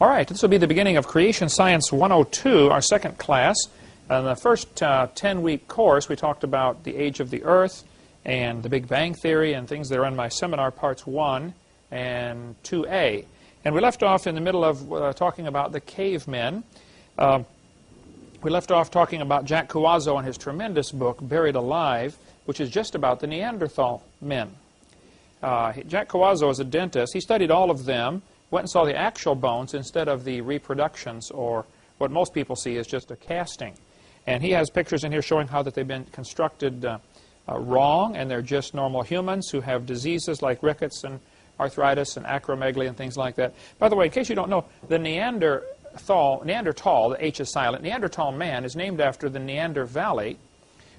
All right, this will be the beginning of Creation Science 102, our second class. In the first 10-week course, we talked about the age of the Earth and the Big Bang Theory and things that are in my seminar parts 1 and 2A. And we left off in the middle of talking about the cavemen. We left off talking about Jack Cuozzo and his tremendous book, Buried Alive, which is just about the Neanderthal men. Jack Cuozzo is a dentist. He studied all of them, went and saw the actual bones instead of the reproductions, or what most people see is just a casting. And he has pictures in here showing how that they've been constructed wrong, and they're just normal humans who have diseases like rickets and arthritis and acromegaly and things like that. By the way, in case you don't know, the Neanderthal, the H is silent, Neanderthal man is named after the Neander Valley,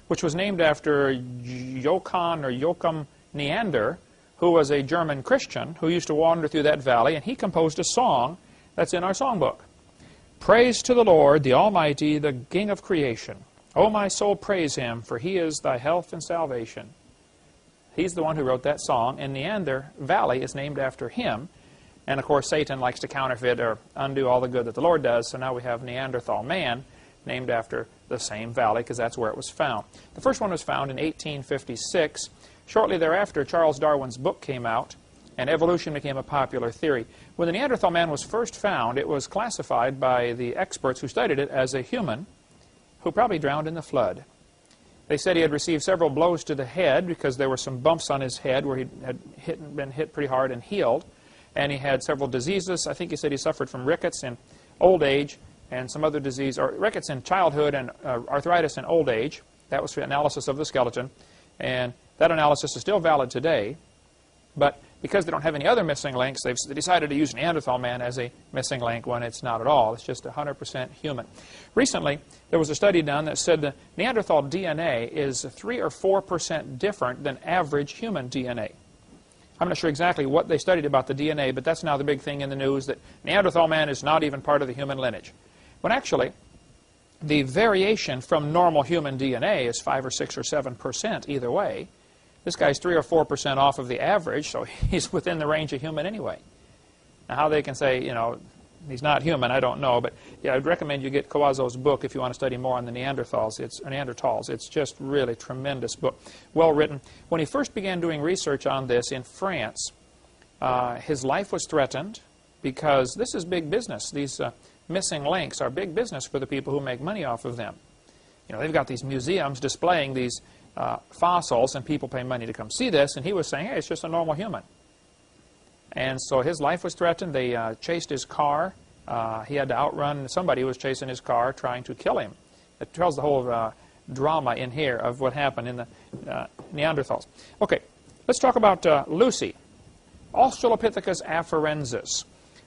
which was named after Joachim Neander, who was a German Christian who used to wander through that valley, and he composed a song that's in our songbook. Praise to the Lord, the Almighty, the King of creation. O my soul, praise Him, for He is thy health and salvation. He's the one who wrote that song, and Neander Valley is named after him. And of course, Satan likes to counterfeit or undo all the good that the Lord does, so now we have Neanderthal man named after the same valley, because that's where it was found. The first one was found in 1856. Shortly thereafter, Charles Darwin's book came out, and evolution became a popular theory. When the Neanderthal man was first found, it was classified by the experts who studied it as a human who probably drowned in the flood. They said he had received several blows to the head because there were some bumps on his head where he had been hit pretty hard and healed. And he had several diseases. I think he said he suffered from rickets in old age and some other disease, or rickets in childhood and arthritis in old age. That was the analysis of the skeleton. And that analysis is still valid today, but because they don't have any other missing links, they've decided to use Neanderthal man as a missing link when it's not at all. It's just 100% human. Recently, there was a study done that said the Neanderthal DNA is 3 or 4% different than average human DNA. I'm not sure exactly what they studied about the DNA, but that's now the big thing in the news, that Neanderthal man is not even part of the human lineage. When actually, the variation from normal human DNA is 5 or 6 or 7% either way. This guy's 3 or 4% off of the average, so he's within the range of human anyway. Now, how they can say, you know, he's not human, I don't know. But yeah, I'd recommend you get Cuozzo's book if you want to study more on the Neanderthals. It's just really tremendous book, well written. When he first began doing research on this in France, his life was threatened because this is big business. These missing links are big business for the people who make money off of them. You know, they've got these museums displaying these fossils, and people pay money to come see this, and he was saying, hey, it's just a normal human. And so his life was threatened. They chased his car. He had to outrun somebody who was chasing his car, trying to kill him. It tells the whole drama in here of what happened in the Neanderthals. Okay, let's talk about Lucy, Australopithecus afarensis.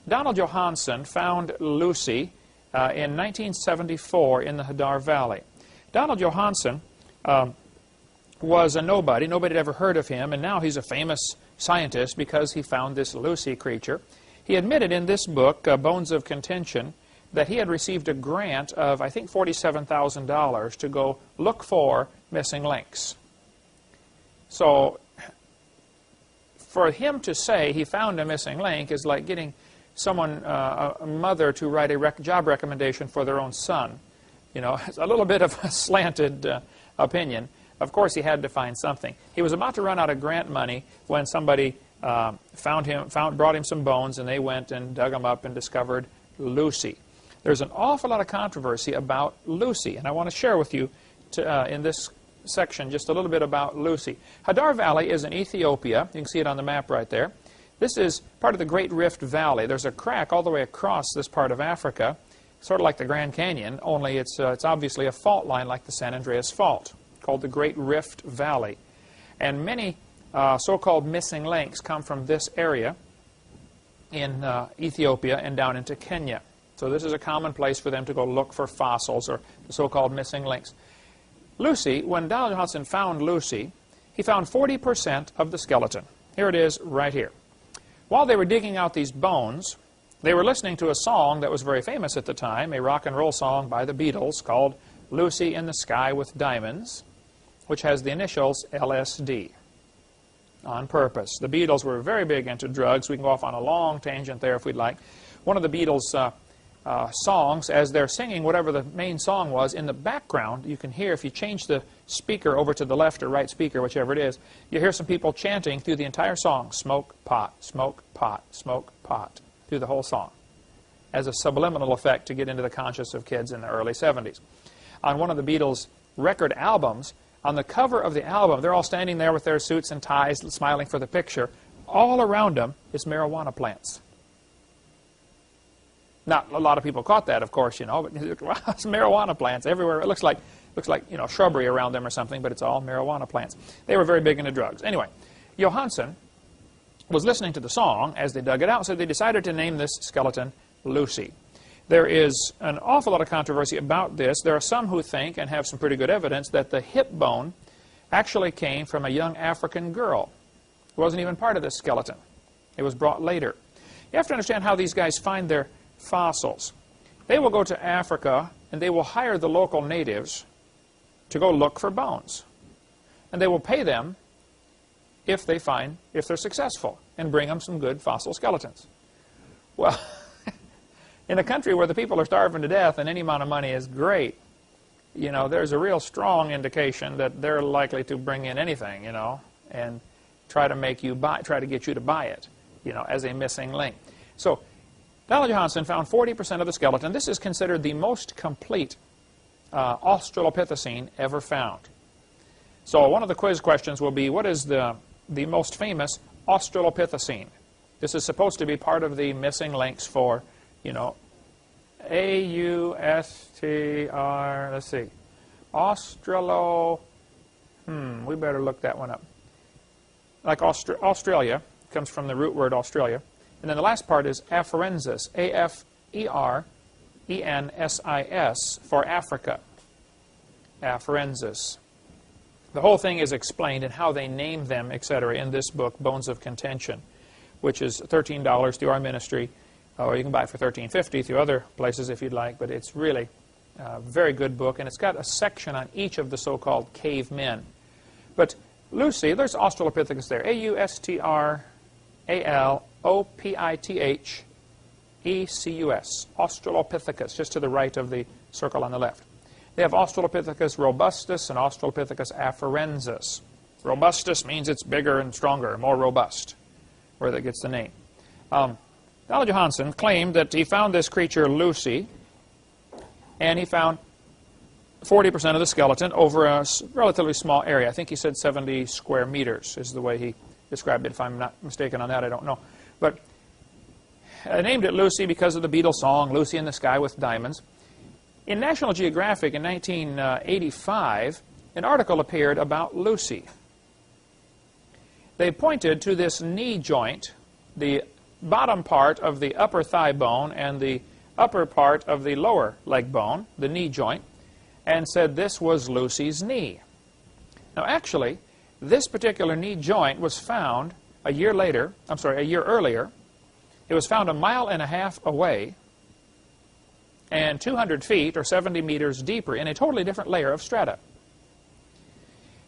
Donald Johanson found Lucy in 1974 in the Hadar Valley. Donald Johanson was a nobody. Nobody had ever heard of him, and now he's a famous scientist because he found this Lucy creature. He admitted in this book, Bones of Contention, that he had received a grant of, I think, $47,000 to go look for missing links. So for him to say he found a missing link is like getting someone, a mother, to write a job recommendation for their own son. You know, it's a little bit of a slanted opinion. Of course, he had to find something. He was about to run out of grant money when somebody brought him some bones, and they went and dug them up and discovered Lucy. There's an awful lot of controversy about Lucy, and I want to share with you in this section just a little bit about Lucy. Hadar Valley is in Ethiopia. You can see it on the map right there. This is part of the Great Rift Valley. There's a crack all the way across this part of Africa, sort of like the Grand Canyon, only it's obviously a fault line like the San Andreas Fault, called the Great Rift Valley. And many so-called missing links come from this area in Ethiopia and down into Kenya. So this is a common place for them to go look for fossils or the so-called missing links. Lucy, when Donald Johanson found Lucy, he found 40% of the skeleton. Here it is right here. While they were digging out these bones, they were listening to a song that was very famous at the time, a rock and roll song by the Beatles called Lucy in the Sky with Diamonds, which has the initials LSD, on purpose. The Beatles were very big into drugs. We can go off on a long tangent there if we'd like. one of the Beatles' songs, as they're singing whatever the main song was, in the background, you can hear, if you change the speaker over to the left or right speaker, whichever it is, you hear some people chanting through the entire song, smoke pot, smoke pot, smoke pot, through the whole song, as a subliminal effect to get into the conscience of kids in the early 70s. On one of the Beatles' record albums, on the cover of the album, they're all standing there with their suits and ties, smiling for the picture. All around them is marijuana plants. Not a lot of people caught that, of course, you know, but wow, it's marijuana plants everywhere. It looks like you know, shrubbery around them or something, but it's all marijuana plants. They were very big into drugs. Anyway, Johansen was listening to the song as they dug it out, so they decided to name this skeleton Lucy. There is an awful lot of controversy about this. There are some who think, and have some pretty good evidence, that the hip bone actually came from a young African girl. It wasn't even part of this skeleton. It was brought later. You have to understand how these guys find their fossils. They will go to Africa and they will hire the local natives to go look for bones. And they will pay them if they're successful, and bring them some good fossil skeletons. Well, in a country where the people are starving to death and any amount of money is great, you know, there's a real strong indication that they're likely to bring in anything, you know, and try to get you to buy it, you know, as a missing link. So Donald Johansen found 40% of the skeleton. This is considered the most complete Australopithecine ever found. So one of the quiz questions will be, what is the most famous Australopithecine? This is supposed to be part of the missing links for, you know, A-U-S-T-R, let's see, we better look that one up. Like Australia, comes from the root word Australia. And then the last part is Afarensis, A-F-E-R-E-N-S-I-S, for Africa. Afarensis. The whole thing is explained in how they name them, etc., in this book, Bones of Contention, which is $13 through our ministry, or you can buy it for $13.50 through other places if you'd like, but it's really a very good book, and it's got a section on each of the so-called cavemen. But Lucy, there's Australopithecus there, A-U-S-T-R-A-L-O-P-I-T-H-E-C-U-S, Australopithecus, just to the right of the circle on the left. They have Australopithecus robustus and Australopithecus afarensis. Robustus means it's bigger and stronger, more robust, where that gets the name. Donald Johansen claimed that he found this creature, Lucy, and he found 40% of the skeleton over a relatively small area. I think he said 70 square meters is the way he described it. If I'm not mistaken on that, I don't know. But I named it Lucy because of the Beatles song, Lucy in the Sky with Diamonds. In National Geographic in 1985, an article appeared about Lucy. They pointed to this knee joint, the bottom part of the upper thigh bone and the upper part of the lower leg bone, the knee joint, and said this was Lucy's knee. Now actually, this particular knee joint was found a year earlier. It was found 1.5 miles away and 200 feet or 70 meters deeper in a totally different layer of strata.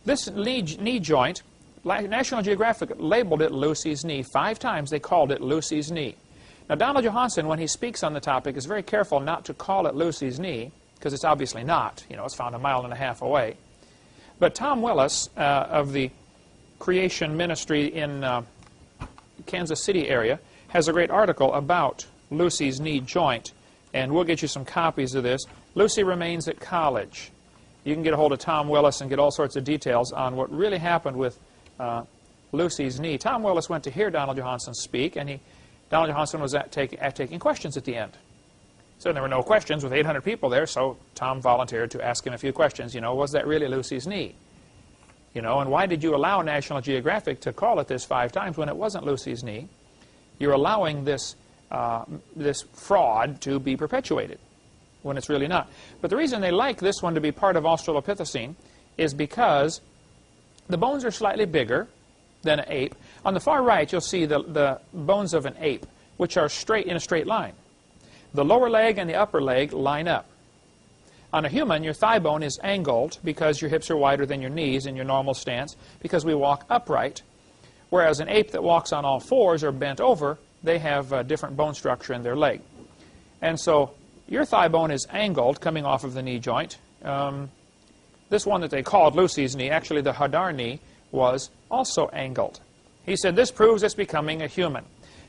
This knee joint, National Geographic labeled it Lucy's knee. 5 times they called it Lucy's knee. Now Donald Johansen, when he speaks on the topic, is very careful not to call it Lucy's knee, because it's obviously not. You know, it's found 1.5 miles away. But Tom Willis of the Creation Ministry in Kansas City area has a great article about Lucy's knee joint, and we'll get you some copies of this. Lucy remains at college. You can get a hold of Tom Willis and get all sorts of details on what really happened with Lucy's knee. Tom Willis went to hear Donald Johansen speak, and Donald Johansen was taking questions at the end. So there were no questions with 800 people there, so Tom volunteered to ask him a few questions. You know, was that really Lucy's knee? You know, and why did you allow National Geographic to call it this 5 times when it wasn't Lucy's knee? You're allowing this fraud to be perpetuated when it's really not. But the reason they like this one to be part of Australopithecine is because the bones are slightly bigger than an ape. On the far right, you'll see the bones of an ape, which are straight in a straight line. The lower leg and the upper leg line up. On a human, your thigh bone is angled because your hips are wider than your knees in your normal stance, because we walk upright, whereas an ape that walks on all fours or bent over they have different bone structure in their leg. And so your thigh bone is angled coming off of the knee joint. This one that they called Lucy's knee, actually the Hadar knee, was also angled. He said, this proves it's becoming a human.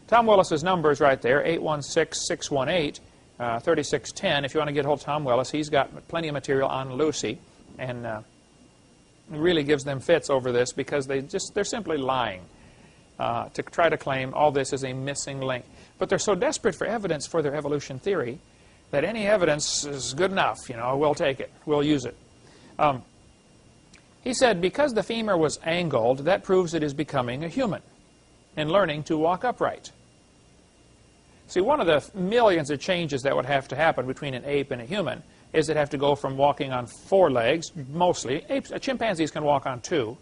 Tom Willis's number is right there, 816-618-3610. If you want to get hold of Tom Willis, he's got plenty of material on Lucy, and really gives them fits over this because they're simply lying to try to claim all this is a missing link. But they're so desperate for evidence for their evolution theory that any evidence is good enough. We'll take it. We'll use it. He said, because the femur was angled, that proves it is becoming a human and learning to walk upright. See, one of the millions of changes that would have to happen between an ape and a human is it'd have to go from walking on 4 legs, mostly. Chimpanzees can walk on 2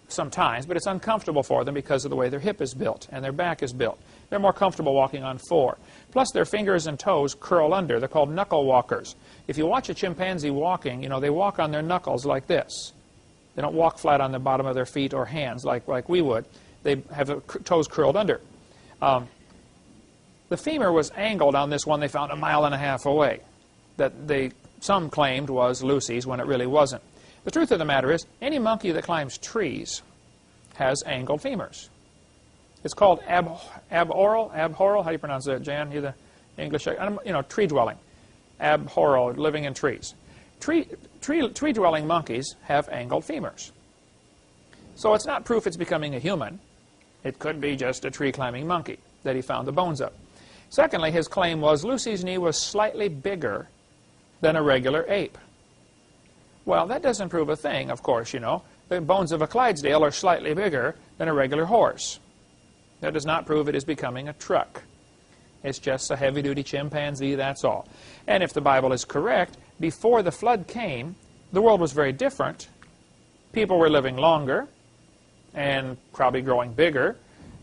sometimes, but it's uncomfortable for them because of the way their hip is built and their back is built. They're more comfortable walking on 4. Plus, their fingers and toes curl under. They're called knuckle walkers. If you watch a chimpanzee walking, they walk on their knuckles like this. They don't walk flat on the bottom of their feet or hands like we would. They have their toes curled under. The femur was angled on this one they found 1.5 miles away that some claimed was Lucy's when it really wasn't. The truth of the matter is, any monkey that climbs trees has angled femurs. It's called abhoral. How do you pronounce that, Jan? You're the English, tree dwelling. Abhoral, living in trees. Tree-dwelling monkeys have angled femurs. So it's not proof it's becoming a human. It could be just a tree-climbing monkey that he found the bones of. Secondly, his claim was Lucy's knee was slightly bigger than a regular ape. Well, that doesn't prove a thing, of course, The bones of a Clydesdale are slightly bigger than a regular horse. That does not prove it is becoming a truck. It's just a heavy-duty chimpanzee, that's all. And if the Bible is correct, before the flood came, the world was very different. People were living longer and probably growing bigger,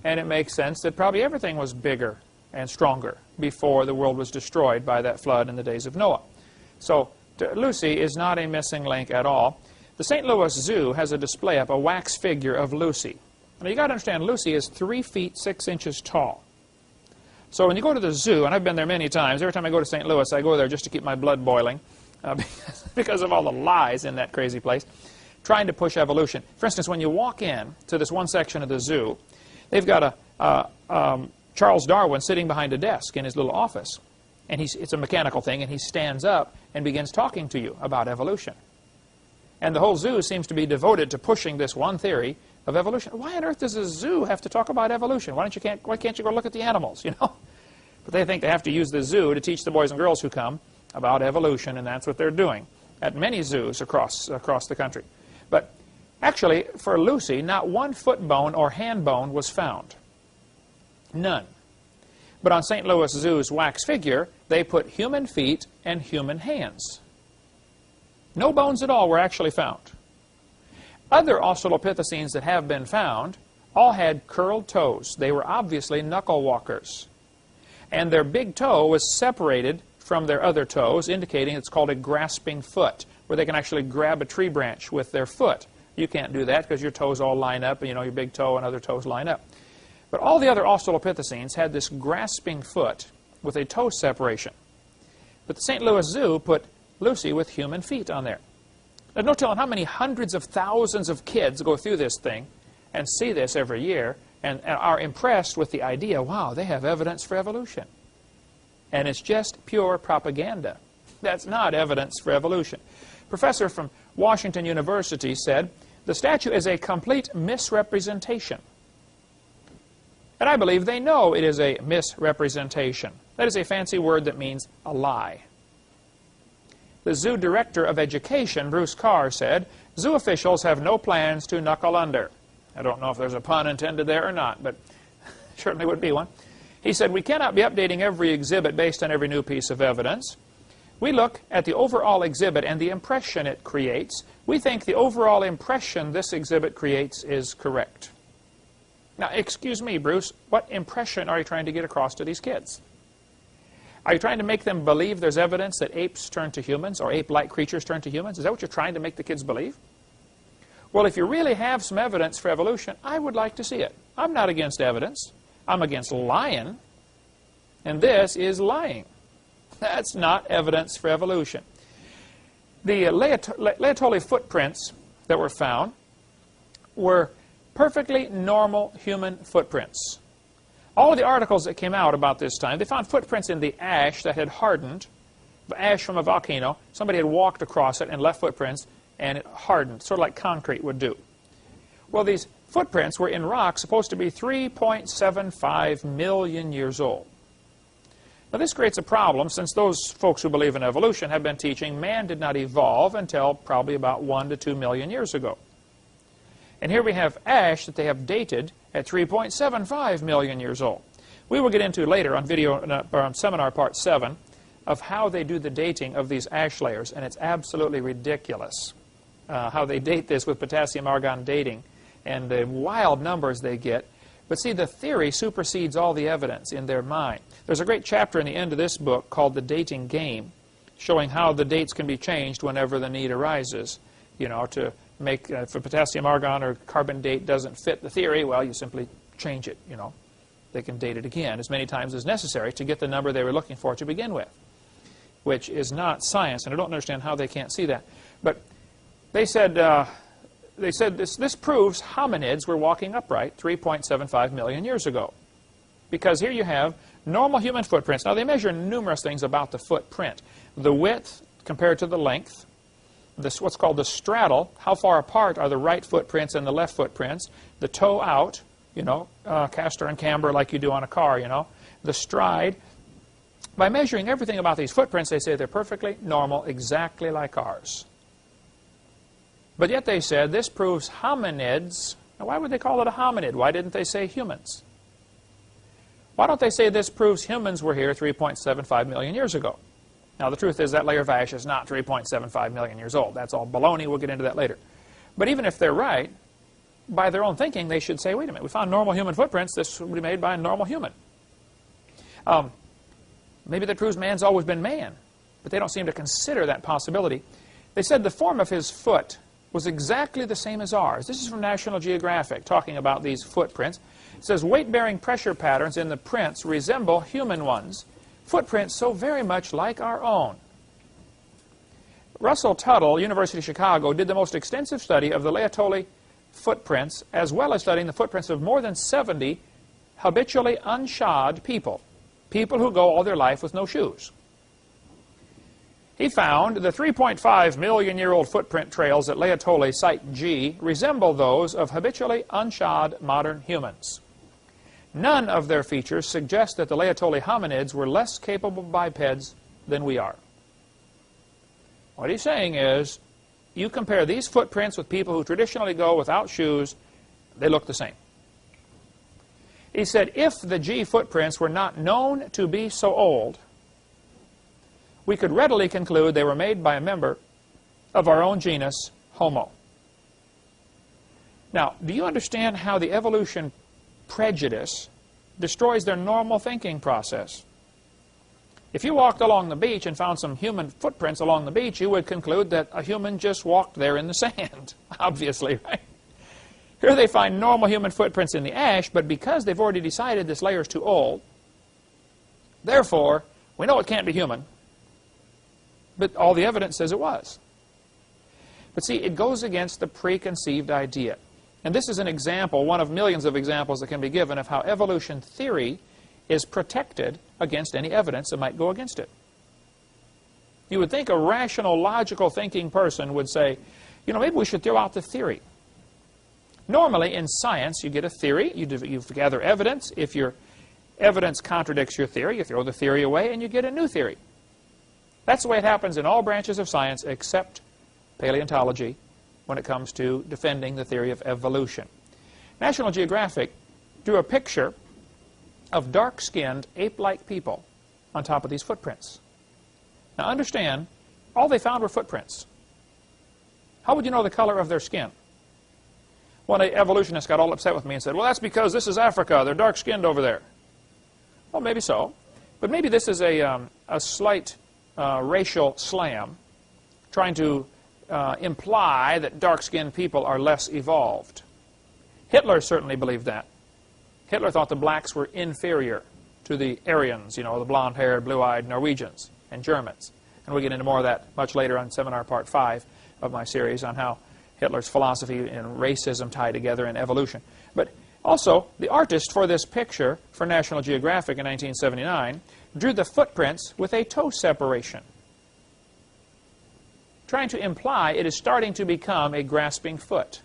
and it makes sense that probably everything was bigger and stronger before the world was destroyed by that flood in the days of Noah. So Lucy is not a missing link at all. The St. Louis Zoo has a display up, a wax figure of Lucy. Now you got to understand, Lucy is 3 feet 6 inches tall. So when you go to the zoo, and I've been there many times, every time I go to St. Louis, I go there just to keep my blood boiling because of all the lies in that crazy place, trying to push evolution. For instance, when you walk in to this one section of the zoo, they've got Charles Darwin sitting behind a desk in his little office. And it's a mechanical thing, and he stands up and begins talking to you about evolution. And the whole zoo seems to be devoted to pushing this one theory of evolution. Why on earth does a zoo have to talk about evolution? Why can't you go look at the animals, But they think they have to use the zoo to teach the boys and girls who come about evolution, and that's what they're doing at many zoos across the country. But actually, for Lucy, not one foot bone or hand bone was found. None. But on St. Louis Zoo's wax figure, they put human feet and human hands. No bones at all were actually found. Other Australopithecines that have been found all had curled toes. They were obviously knuckle walkers. And their big toe was separated from their other toes, indicating it's called a grasping foot, where they can actually grab a tree branch with their foot. You can't do that because your toes all line up, and your big toe and other toes line up. But all the other Australopithecines had this grasping foot with a toe separation. But the St. Louis Zoo put Lucy with human feet on there. There's no telling how many hundreds of thousands of kids go through this thing and see this every year and are impressed with the idea, wow, they have evidence for evolution. And it's just pure propaganda. That's not evidence for evolution. A professor from Washington University said, the statue is a complete misrepresentation. And I believe they know it is a misrepresentation. That is a fancy word that means a lie. The zoo director of education, Bruce Carr, said, zoo officials have no plans to knuckle under. I don't know if there's a pun intended there or not, but certainly would be one. He said, we cannot be updating every exhibit based on every new piece of evidence. We look at the overall exhibit and the impression it creates. We think the overall impression this exhibit creates is correct. Now, excuse me, Bruce, what impression are you trying to get across to these kids? Are you trying to make them believe there's evidence that apes turn to humans or ape-like creatures turn to humans? Is that what you're trying to make the kids believe? Well, if you really have some evidence for evolution, I would like to see it. I'm not against evidence. I'm against lying And this is lying. That's not evidence for evolution. The Laetoli footprints that were found were perfectly normal human footprints. All of the articles that came out about this time, they found footprints in the ash that had hardened, ash from a volcano. Somebody had walked across it and left footprints, and it hardened, sort of like concrete would do. Well, these footprints were in rock supposed to be 3.75 million years old. Now, this creates a problem, since those folks who believe in evolution have been teaching man did not evolve until probably about 1 to 2 million years ago. And here we have ash that they have dated at 3.75 million years old. We will get into later on seminar part 7 of how they do the dating of these ash layers, and it's absolutely ridiculous how they date this with potassium-argon dating and the wild numbers they get. But see, the theory supersedes all the evidence in their mind. There's a great chapter in the end of this book called The Dating Game, showing how the dates can be changed whenever the need arises. You know, to make, if a potassium-argon or carbon date doesn't fit the theory, well, you simply change it, you know. They can date it again as many times as necessary to get the number they were looking for to begin with, which is not science, and I don't understand how they can't see that. But they said this proves hominids were walking upright 3.75 million years ago. Because here you have normal human footprints. Now, they measure numerous things about the footprint. The width compared to the length, this what's called the straddle, how far apart are the right footprints and the left footprints, the toe out, you know, caster and camber like you do on a car, you know, the stride. By measuring everything about these footprints, they say they're perfectly normal, exactly like ours. But yet they said this proves hominids. Now, why would they call it a hominid? Why didn't they say humans? Why don't they say this proves humans were here 3.75 million years ago? Now, the truth is that layer of ash is not 3.75 million years old. That's all baloney. We'll get into that later. But even if they're right, by their own thinking, they should say, wait a minute, we found normal human footprints. This would be made by a normal human. Maybe that proves man's always been man, but they don't seem to consider that possibility. They said the form of his foot was exactly the same as ours. This is from National Geographic, talking about these footprints. It says, weight-bearing pressure patterns in the prints resemble human ones, footprints so very much like our own. Russell Tuttle, University of Chicago, did the most extensive study of the Laetoli footprints, as well as studying the footprints of more than 70 habitually unshod people, people who go all their life with no shoes. He found the 3.5 million-year-old footprint trails at Laetoli Site G resemble those of habitually unshod modern humans. None of their features suggest that the Laetoli hominids were less capable bipeds than we are. What he's saying is, you compare these footprints with people who traditionally go without shoes, they look the same. He said, if the G footprints were not known to be so old, we could readily conclude they were made by a member of our own genus, Homo. Now, do you understand how the evolution prejudice destroys their normal thinking process? If you walked along the beach and found some human footprints along the beach, you would conclude that a human just walked there in the sand, obviously, right? Here they find normal human footprints in the ash, but because they've already decided this layer is too old, therefore, we know it can't be human. But all the evidence says it was. But see, it goes against the preconceived idea. And this is an example, one of millions of examples that can be given of how evolution theory is protected against any evidence that might go against it. You would think a rational, logical thinking person would say, you know, maybe we should throw out the theory. Normally, in science, you get a theory, you gather evidence. If your evidence contradicts your theory, you throw the theory away and you get a new theory. That's the way it happens in all branches of science except paleontology when it comes to defending the theory of evolution. National Geographic drew a picture of dark-skinned, ape-like people on top of these footprints. Now understand, all they found were footprints. How would you know the color of their skin? One evolutionist got all upset with me and said, well, that's because this is Africa. They're dark-skinned over there. Well, maybe so. But maybe this is a slight racial slam, trying to imply that dark-skinned people are less evolved. Hitler certainly believed that. Hitler thought the blacks were inferior. to the Aryans, you know, the blonde-haired, blue-eyed Norwegians and Germans. And we'll get into more of that much later on seminar part 5 of my series on how Hitler's philosophy and racism tie together in evolution. But also, the artist for this picture for National Geographic in 1979 drew the footprints with a toe separation, trying to imply it is starting to become a grasping foot.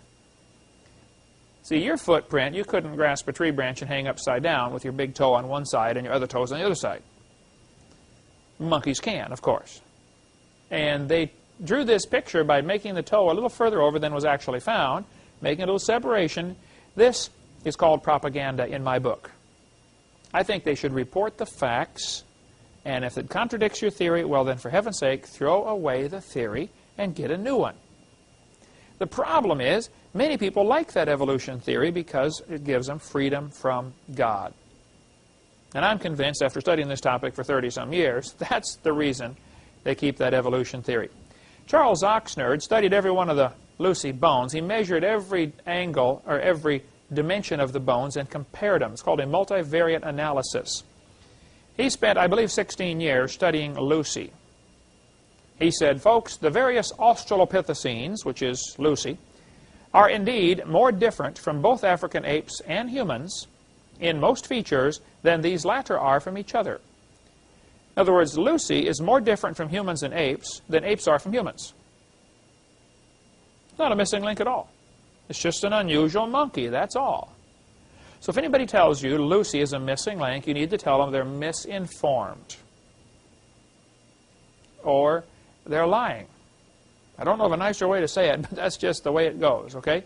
See, your footprint, you couldn't grasp a tree branch and hang upside down with your big toe on one side and your other toes on the other side. Monkeys can, of course. And they drew this picture by making the toe a little further over than was actually found, making a little separation. This is called propaganda in my book. I think they should report the facts, and if it contradicts your theory, well then, for heaven's sake, throw away the theory and get a new one. The problem is, many people like that evolution theory because it gives them freedom from God. And I'm convinced, after studying this topic for 30-some years, that's the reason they keep that evolution theory. Charles Oxnard studied every one of the Lucy bones. He measured every angle, or every dimension of the bones, and compared them. It's called a multivariate analysis. He spent, I believe, 16 years studying Lucy. He said, folks, the various Australopithecines, which is Lucy, are indeed more different from both African apes and humans in most features than these latter are from each other. In other words, Lucy is more different from humans and apes than apes are from humans. It's not a missing link at all. It's just an unusual monkey, that's all. So if anybody tells you Lucy is a missing link, you need to tell them they're misinformed. Or they're lying. I don't know of a nicer way to say it, but that's just the way it goes, okay?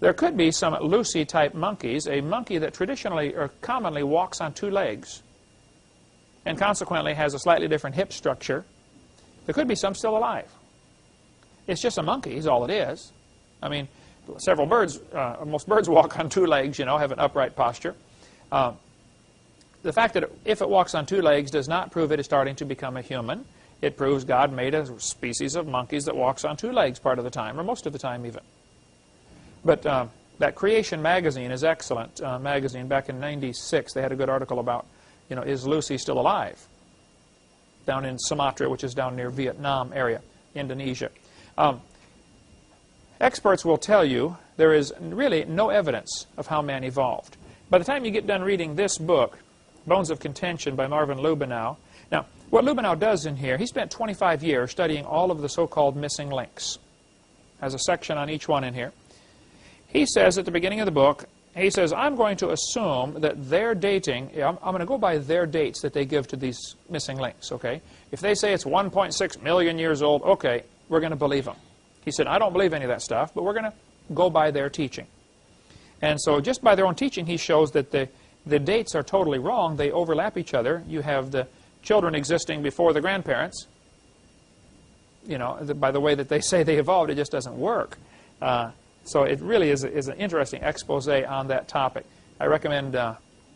There could be some Lucy-type monkeys, a monkey that traditionally or commonly walks on 2 legs and consequently has a slightly different hip structure. There could be some still alive. It's just a monkey is all it is. I mean, several birds, most birds walk on 2 legs, you know, have an upright posture. The fact that if it walks on 2 legs does not prove it is starting to become a human. It proves God made a species of monkeys that walks on 2 legs part of the time, or most of the time even. But that Creation magazine is excellent magazine. Back in '96, they had a good article about, you know, is Lucy still alive? Down in Sumatra, which is down near Vietnam area, Indonesia. Experts will tell you there is really no evidence of how man evolved. By the time you get done reading this book, Bones of Contention by Marvin Lubenow, now, what Lubenow does in here, he spent 25 years studying all of the so-called missing links. Has a section on each one in here. He says at the beginning of the book, he says, I'm going to assume that their dating, I'm going to go by their dates that they give to these missing links, okay? If they say it's 1.6 million years old, okay, we're going to believe them. He said, I don't believe any of that stuff, but we're going to go by their teaching. And so just by their own teaching, he shows that the dates are totally wrong. They overlap each other. You have the children existing before the grandparents. You know, by the way that they say they evolved, it just doesn't work. So it really is an interesting expose on that topic. I recommend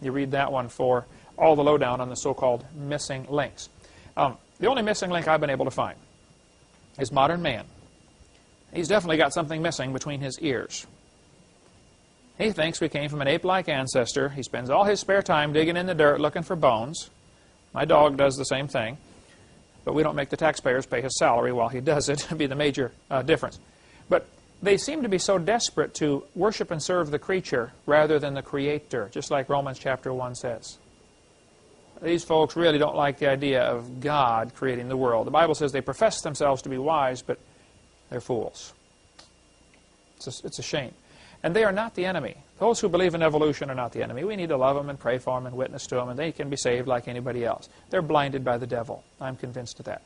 you read that one for all the lowdown on the so-called missing links. The only missing link I've been able to find is modern man. He's definitely got something missing between his ears. He thinks we came from an ape-like ancestor. He spends all his spare time digging in the dirt looking for bones. My dog does the same thing. But we don't make the taxpayers pay his salary while he does it. It'd be the major difference. But they seem to be so desperate to worship and serve the creature rather than the Creator, just like Romans chapter 1 says. These folks really don't like the idea of God creating the world. The Bible says they profess themselves to be wise, but they're fools. It's a shame. And they are not the enemy. Those who believe in evolution are not the enemy. We need to love them and pray for them and witness to them, and they can be saved like anybody else. They're blinded by the devil. I'm convinced of that.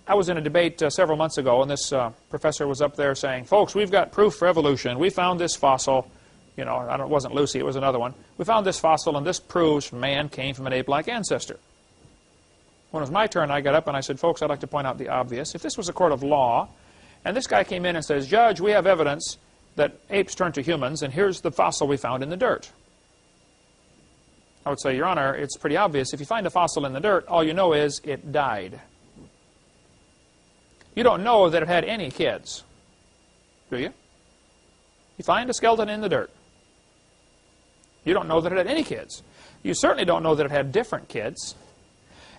I was in a debate several months ago, and this professor was up there saying, folks, we've got proof for evolution. We found this fossil. You know, it wasn't Lucy, it was another one. We found this fossil, and this proves man came from an ape-like ancestor. When it was my turn, I got up and I said, folks, I'd like to point out the obvious. If this was a court of law, and this guy came in and says, Judge, we have evidence that apes turned to humans, and here's the fossil we found in the dirt. I would say, Your Honor, it's pretty obvious. If you find a fossil in the dirt, all you know is it died. You don't know that it had any kids, do you? You find a skeleton in the dirt. You don't know that it had any kids. You certainly don't know that it had different kids.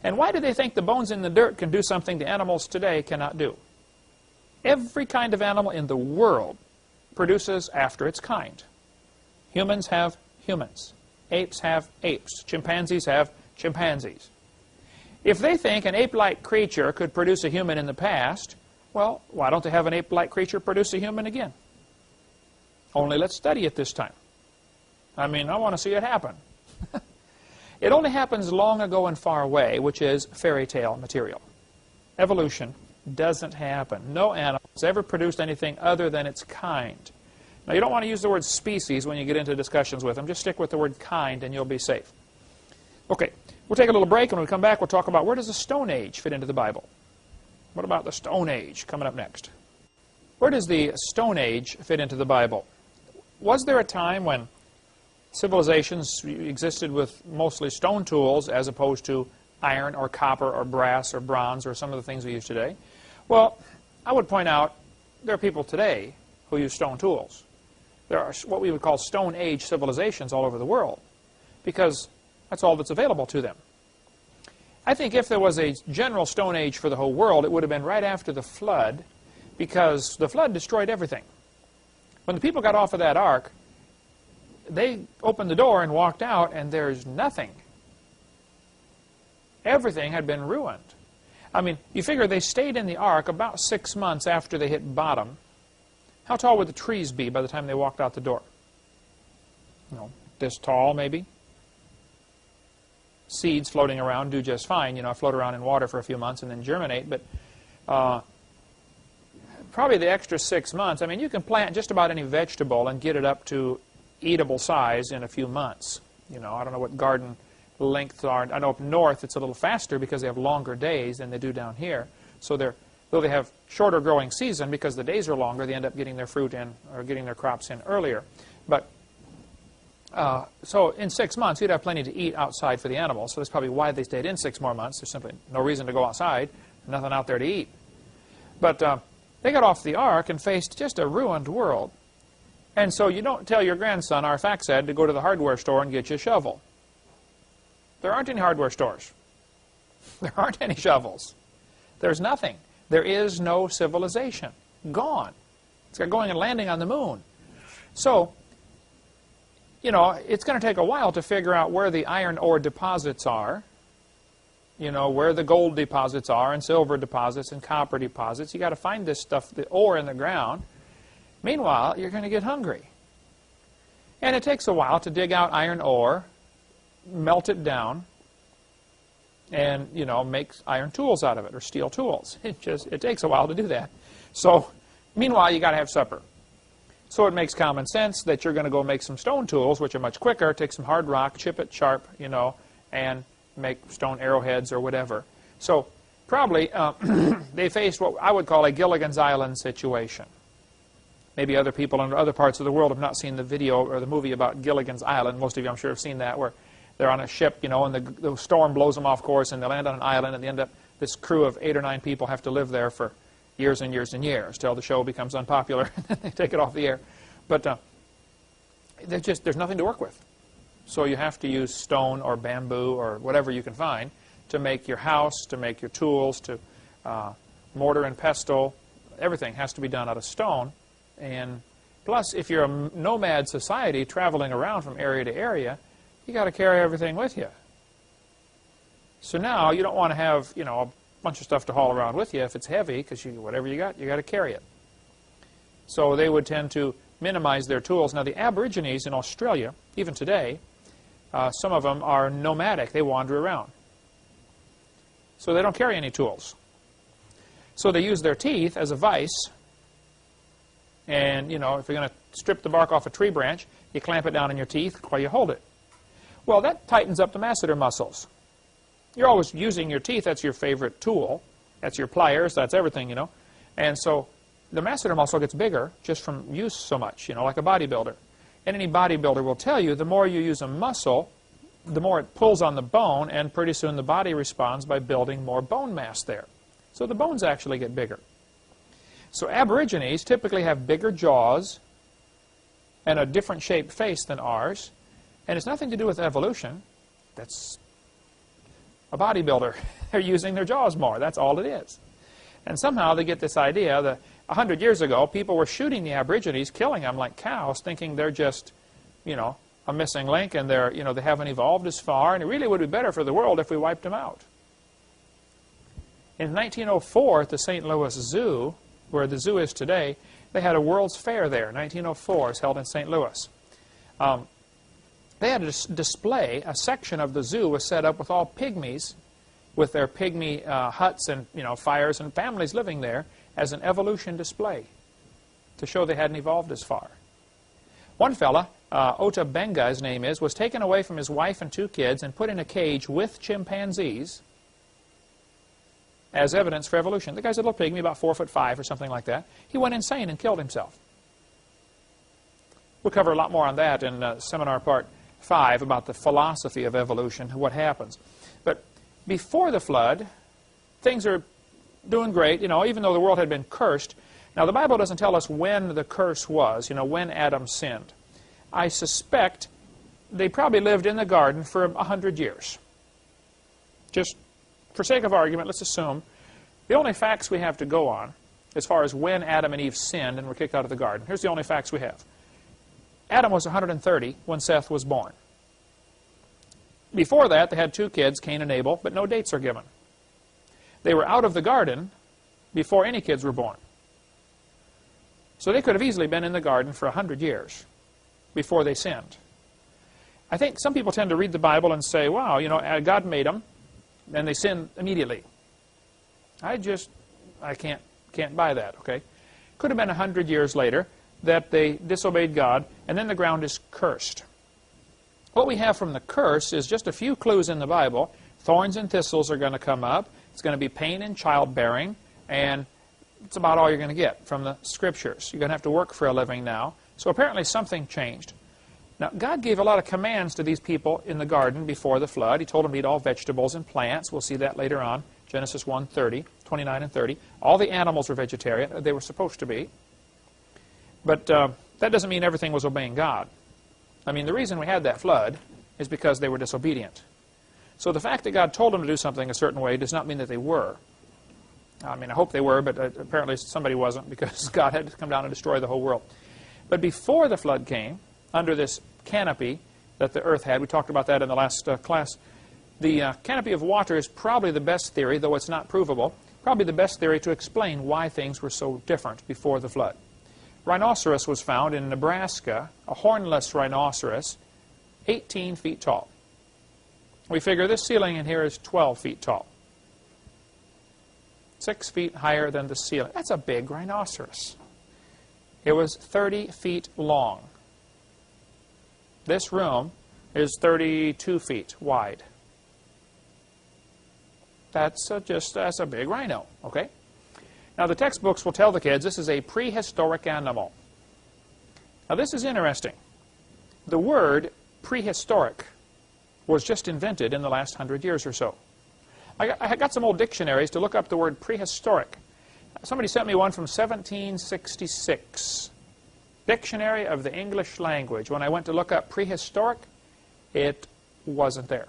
And why do they think the bones in the dirt can do something the animals today cannot do? Every kind of animal in the world produces after its kind. Humans have humans. Apes have apes. Chimpanzees have chimpanzees. If they think an ape-like creature could produce a human in the past, well, why don't they have an ape-like creature produce a human again? Only let's study it this time. I mean, I want to see it happen. It only happens long ago and far away, which is fairy tale material. Evolution doesn't happen. No animal has ever produced anything other than its kind. Now, you don't want to use the word species when you get into discussions with them. Just stick with the word kind and you'll be safe. Okay, we'll take a little break, and when we come back, we'll talk about where does the Stone Age fit into the Bible. What about the Stone Age coming up next? Where does the Stone Age fit into the Bible? Was there a time when civilizations existed with mostly stone tools as opposed to iron or copper or brass or bronze or some of the things we use today? Well, I would point out there are people today who use stone tools. There are what we would call Stone Age civilizations all over the world because that's all that's available to them. I think if there was a general Stone Age for the whole world, it would have been right after the flood, because the flood destroyed everything. When the people got off of that ark, they opened the door and walked out, and there's nothing. Everything had been ruined. I mean, you figure they stayed in the ark about 6 months after they hit bottom. How tall would the trees be by the time they walked out the door? You know, this tall, maybe? Seeds floating around do just fine. You know, float around in water for a few months and then germinate. But probably the extra 6 months, I mean, you can plant just about any vegetable and get it up to eatable size in a few months. You know, I don't know what garden lengths are. I know up north it's a little faster because they have longer days than they do down here. So though they have shorter growing season because the days are longer, they end up getting their fruit in or getting their crops in earlier. But so in 6 months, you'd have plenty to eat outside for the animals. So that's probably why they stayed in 6 more months. There's simply no reason to go outside. Nothing out there to eat. But they got off the ark and faced just a ruined world. And so you don't tell your grandson, our fax ed, to go to the hardware store and get you a shovel. There aren't any hardware stores. There aren't any shovels. There's nothing. There is no civilization. Gone. It's got going and landing on the moon. So, you know, it's going to take a while to figure out where the iron ore deposits are, you know, where the gold deposits are and silver deposits and copper deposits. You got to find this stuff, the ore in the ground. Meanwhile, you're going to get hungry. And it takes a while to dig out iron ore, melt it down, and, you know, make iron tools out of it or steel tools. It takes a while to do that. So, meanwhile, you got to have supper. So it makes common sense that you're going to go make some stone tools, which are much quicker. Take some hard rock, chip it sharp, you know, and make stone arrowheads or whatever. So probably they faced what I would call a Gilligan's Island situation. Maybe other people in other parts of the world have not seen the video or the movie about Gilligan's Island. Most of you, I'm sure, have seen that, where they're on a ship, you know, and the storm blows them off course, and they land on an island, and they end up, this crew of 8 or 9 people have to live there for years and years and years till the show becomes unpopular and they take it off the air. But there's nothing to work with. So you have to use stone or bamboo or whatever you can find to make your house, to make your tools, to mortar and pestle. Everything has to be done out of stone. And plus, if you're a nomad society traveling around from area to area, you got to carry everything with you. So now you don't want to have, you know, a bunch of stuff to haul around with you if it's heavy, because whatever you got to carry it. So they would tend to minimize their tools. Now the Aborigines in Australia, even today, some of them are nomadic. They wander around. So they don't carry any tools. So they use their teeth as a vise. And, you know, if you're going to strip the bark off a tree branch, you clamp it down in your teeth while you hold it. Well, that tightens up the masseter muscles. You're always using your teeth. That's your favorite tool. That's your pliers. That's everything, you know. And so the masseter muscle gets bigger just from use so much, you know, like a bodybuilder. And any bodybuilder will tell you the more you use a muscle, the more it pulls on the bone, and pretty soon the body responds by building more bone mass there. So the bones actually get bigger. So Aborigines typically have bigger jaws and a different shaped face than ours, And it's nothing to do with evolution. That's a bodybuilder. They're using their jaws more. That's all it is. And somehow they get this idea that 100 years ago, people were shooting the Aborigines, killing them like cows, thinking they're just, you know, a missing link, and they're, you know, they haven't evolved as far, and it really would be better for the world if we wiped them out. In 1904, at the St. Louis Zoo, where the zoo is today, they had a World's Fair there. 1904 was held in St. Louis. They had a display. A section of the zoo was set up with all pygmies, with their pygmy huts and, you know, fires and families living there, as an evolution display to show they hadn't evolved as far. One fella, Ota Benga, his name is, was taken away from his wife and 2 kids and put in a cage with chimpanzees as evidence for evolution. The guy's a little pygmy, about 4'5" or something like that. He went insane and killed himself. We'll cover a lot more on that in seminar part 5 about the philosophy of evolution, what happens. But before the flood, things are doing great, you know, even though the world had been cursed. Now, the Bible doesn't tell us when the curse was, you know, when Adam sinned. I suspect they probably lived in the garden for 100 years. Just for sake of argument, let's assume the only facts we have to go on as far as when Adam and Eve sinned and were kicked out of the garden. Here's the only facts we have. Adam was 130 when Seth was born. Before that, they had 2 kids, Cain and Abel, but no dates are given. They were out of the garden before any kids were born. So they could have easily been in the garden for 100 years before they sinned. I think some people tend to read the Bible and say, wow, you know, God made them, and they sinned immediately. I can't buy that, okay? Could have been 100 years later that they disobeyed God, and then the ground is cursed. What we have from the curse is just a few clues in the Bible. Thorns and thistles are going to come up. It's going to be pain in childbearing, and it's about all you're going to get from the Scriptures. You're going to have to work for a living now. So apparently something changed. Now, God gave a lot of commands to these people in the garden before the flood. He told them to eat all vegetables and plants. We'll see that later on. Genesis 1:30, 29 and 30. All the animals were vegetarian. They were supposed to be. But that doesn't mean everything was obeying God. I mean, the reason we had that flood is because they were disobedient. So the fact that God told them to do something a certain way does not mean that they were. I mean, I hope they were, but apparently somebody wasn't, because God had to come down and destroy the whole world. But before the flood came, under this canopy that the earth had, we talked about that in the last class, the canopy of water is probably the best theory, though it's not provable, probably the best theory to explain why things were so different before the flood. Rhinoceros was found in Nebraska, a hornless rhinoceros, 18 feet tall. We figure this ceiling in here is 12 feet tall. 6 feet higher than the ceiling. That's a big rhinoceros. It was 30 feet long. This room is 32 feet wide. That's a big rhino, okay? Now, the textbooks will tell the kids this is a prehistoric animal. Now, this is interesting. The word prehistoric was just invented in the last 100 years or so. I got some old dictionaries to look up the word prehistoric. Somebody sent me one from 1766. Dictionary of the English Language. When I went to look up prehistoric, it wasn't there.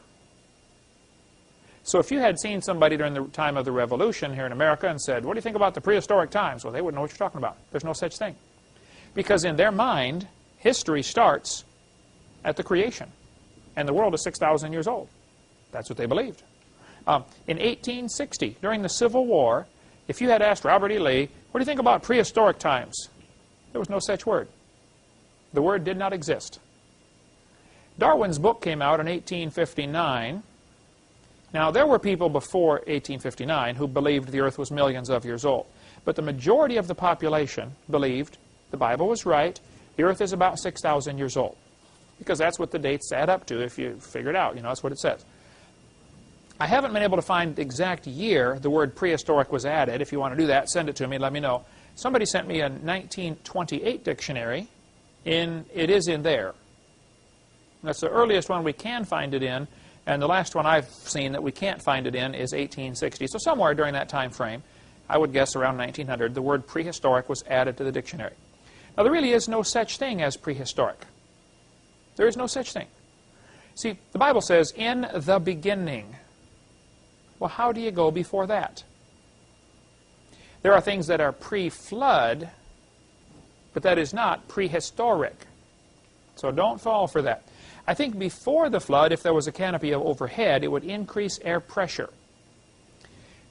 So if you had seen somebody during the time of the Revolution here in America and said, what do you think about the prehistoric times? Well, they wouldn't know what you're talking about. There's no such thing. Because in their mind, history starts at the creation. And the world is 6,000 years old. That's what they believed. In 1860, during the Civil War, if you had asked Robert E. Lee, what do you think about prehistoric times? There was no such word. The word did not exist. Darwin's book came out in 1859. Now, there were people before 1859 who believed the earth was millions of years old. But the majority of the population believed the Bible was right, the earth is about 6,000 years old. Because that's what the dates add up to if you figure it out. You know, that's what it says. I haven't been able to find the exact year the word prehistoric was added. If you want to do that, send it to me and let me know. Somebody sent me a 1928 dictionary. It is in there. That's the earliest one we can find it in. And the last one I've seen that we can't find it in is 1860. So somewhere during that time frame, I would guess around 1900, the word prehistoric was added to the dictionary. Now, there really is no such thing as prehistoric. There is no such thing. See, the Bible says, in the beginning. Well, how do you go before that? There are things that are pre-flood, but that is not prehistoric. So don't fall for that. I think before the flood, if there was a canopy overhead, it would increase air pressure.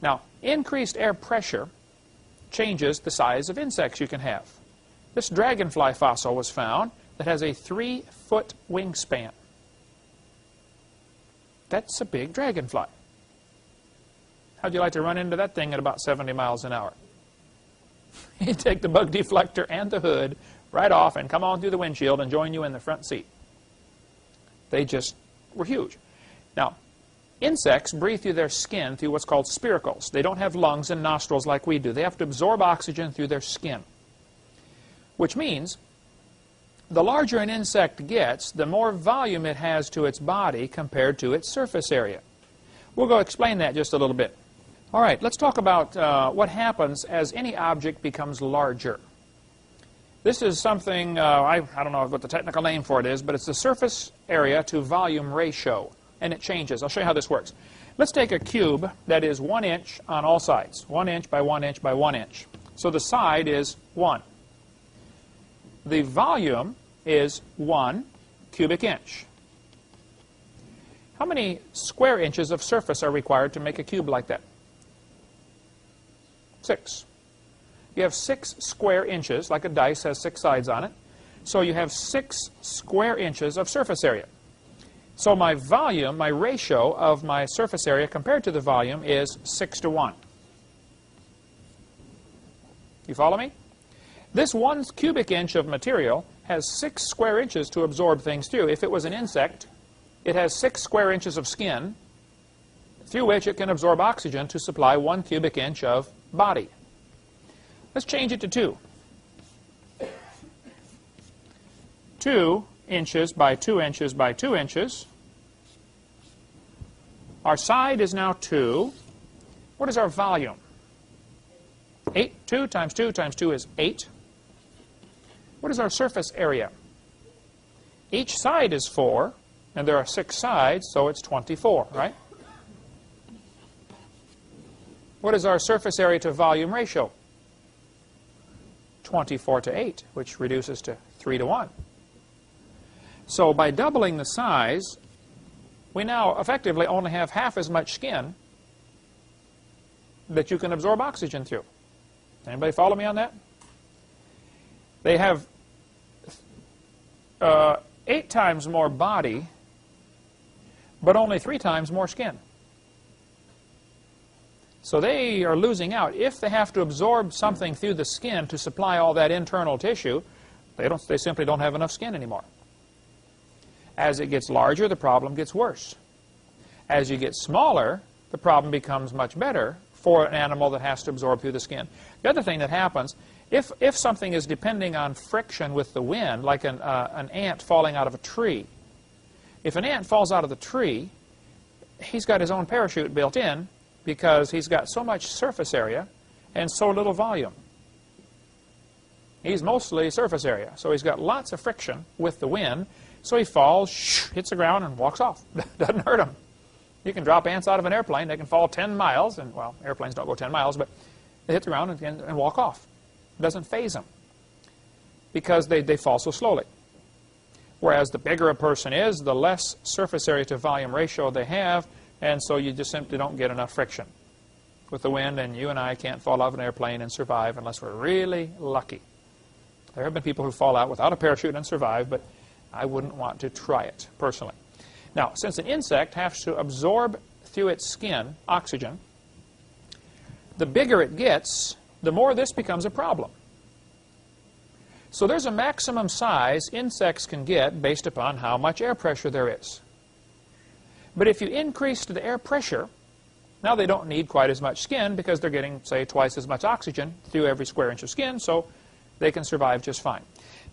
Now, increased air pressure changes the size of insects you can have. This dragonfly fossil was found that has a 3-foot wingspan. That's a big dragonfly. How'd you like to run into that thing at about 70 miles an hour? You take the bug deflector and the hood right off and come on through the windshield and join you in the front seat. They just were huge. Now, insects breathe through their skin through what's called spiracles. They don't have lungs and nostrils like we do. They have to absorb oxygen through their skin. Which means the larger an insect gets, the more volume it has to its body compared to its surface area. We'll go explain that just a little bit. All right, let's talk about what happens as any object becomes larger. This is something, I don't know what the technical name for it is, but it's the surface area to volume ratio, and it changes. I'll show you how this works. Let's take a cube that is 1 inch on all sides, 1 inch by 1 inch by 1 inch. So the side is 1. The volume is 1 cubic inch. How many square inches of surface are required to make a cube like that? 6. You have 6 square inches, like a dice has 6 sides on it. So you have 6 square inches of surface area. So my volume, my ratio of my surface area compared to the volume is 6 to 1. You follow me? This 1 cubic inch of material has 6 square inches to absorb things through. If it was an insect, it has 6 square inches of skin through which it can absorb oxygen to supply 1 cubic inch of body. Let's change it to 2. 2 inches by 2 inches by 2 inches. Our side is now 2. What is our volume? 8. 2 times 2 times 2 is 8. What is our surface area? Each side is 4, and there are 6 sides, so it's 24, right? What is our surface area to volume ratio? 24 to 8, which reduces to 3 to 1. So by doubling the size, we now effectively only have half as much skin that you can absorb oxygen through. Anybody follow me on that? They have 8 times more body, but only 3 times more skin. So they are losing out. If they have to absorb something through the skin to supply all that internal tissue, they simply don't have enough skin anymore. As it gets larger, the problem gets worse. As you get smaller, the problem becomes much better for an animal that has to absorb through the skin. The other thing that happens, if something is depending on friction with the wind, like an ant falling out of a tree, if an ant falls out of the tree, he's got his own parachute built in because he's got so much surface area and so little volume. He's mostly surface area, so he's got lots of friction with the wind, so he falls, hits the ground, and walks off. Doesn't hurt him. You can drop ants out of an airplane. They can fall 10 miles, and, well, airplanes don't go 10 miles, but they hit the ground and walk off. It doesn't faze them because they fall so slowly. Whereas the bigger a person is, the less surface area to volume ratio they have, and so you just simply don't get enough friction with the wind, and you and I can't fall out of an airplane and survive unless we're really lucky. There have been people who fall out without a parachute and survive, but I wouldn't want to try it personally. Now, since an insect has to absorb through its skin oxygen, the bigger it gets, the more this becomes a problem. So there's a maximum size insects can get based upon how much air pressure there is. But if you increase the air pressure, now they don't need quite as much skin because they're getting, say, twice as much oxygen through every square inch of skin, so they can survive just fine.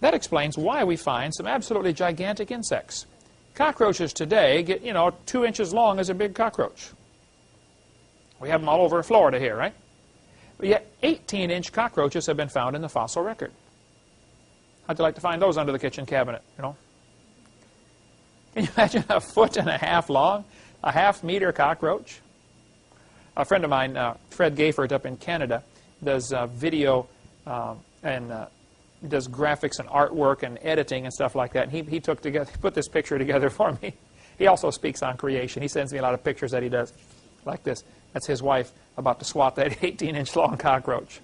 That explains why we find some absolutely gigantic insects. Cockroaches today get, 2 inches long as a big cockroach. We have them all over Florida here, right? But yet 18-inch cockroaches have been found in the fossil record. How'd you like to find those under the kitchen cabinet, Can you imagine a 1.5 feet long, a half-meter cockroach? A friend of mine, Fred Gayford up in Canada, does video and does graphics and artwork and editing and stuff like that. And he put this picture together for me. He also speaks on creation. He sends me a lot of pictures that he does like this. That's his wife about to swat that 18-inch long cockroach.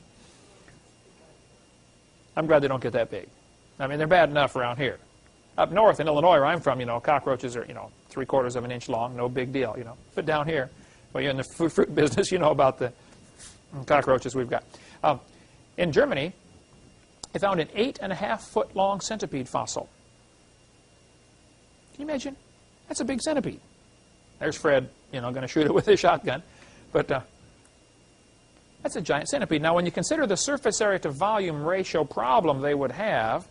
I'm glad they don't get that big. I mean, they're bad enough around here. Up north in Illinois, where I'm from, cockroaches are, 3/4 of an inch long, no big deal, But down here, well, you're in the fruit business, you know about the cockroaches we've got. In Germany, they found an 8.5-foot long centipede fossil. Can you imagine? That's a big centipede. There's Fred, going to shoot it with a shotgun. But that's a giant centipede. Now, when you consider the surface area to volume ratio problem they would have,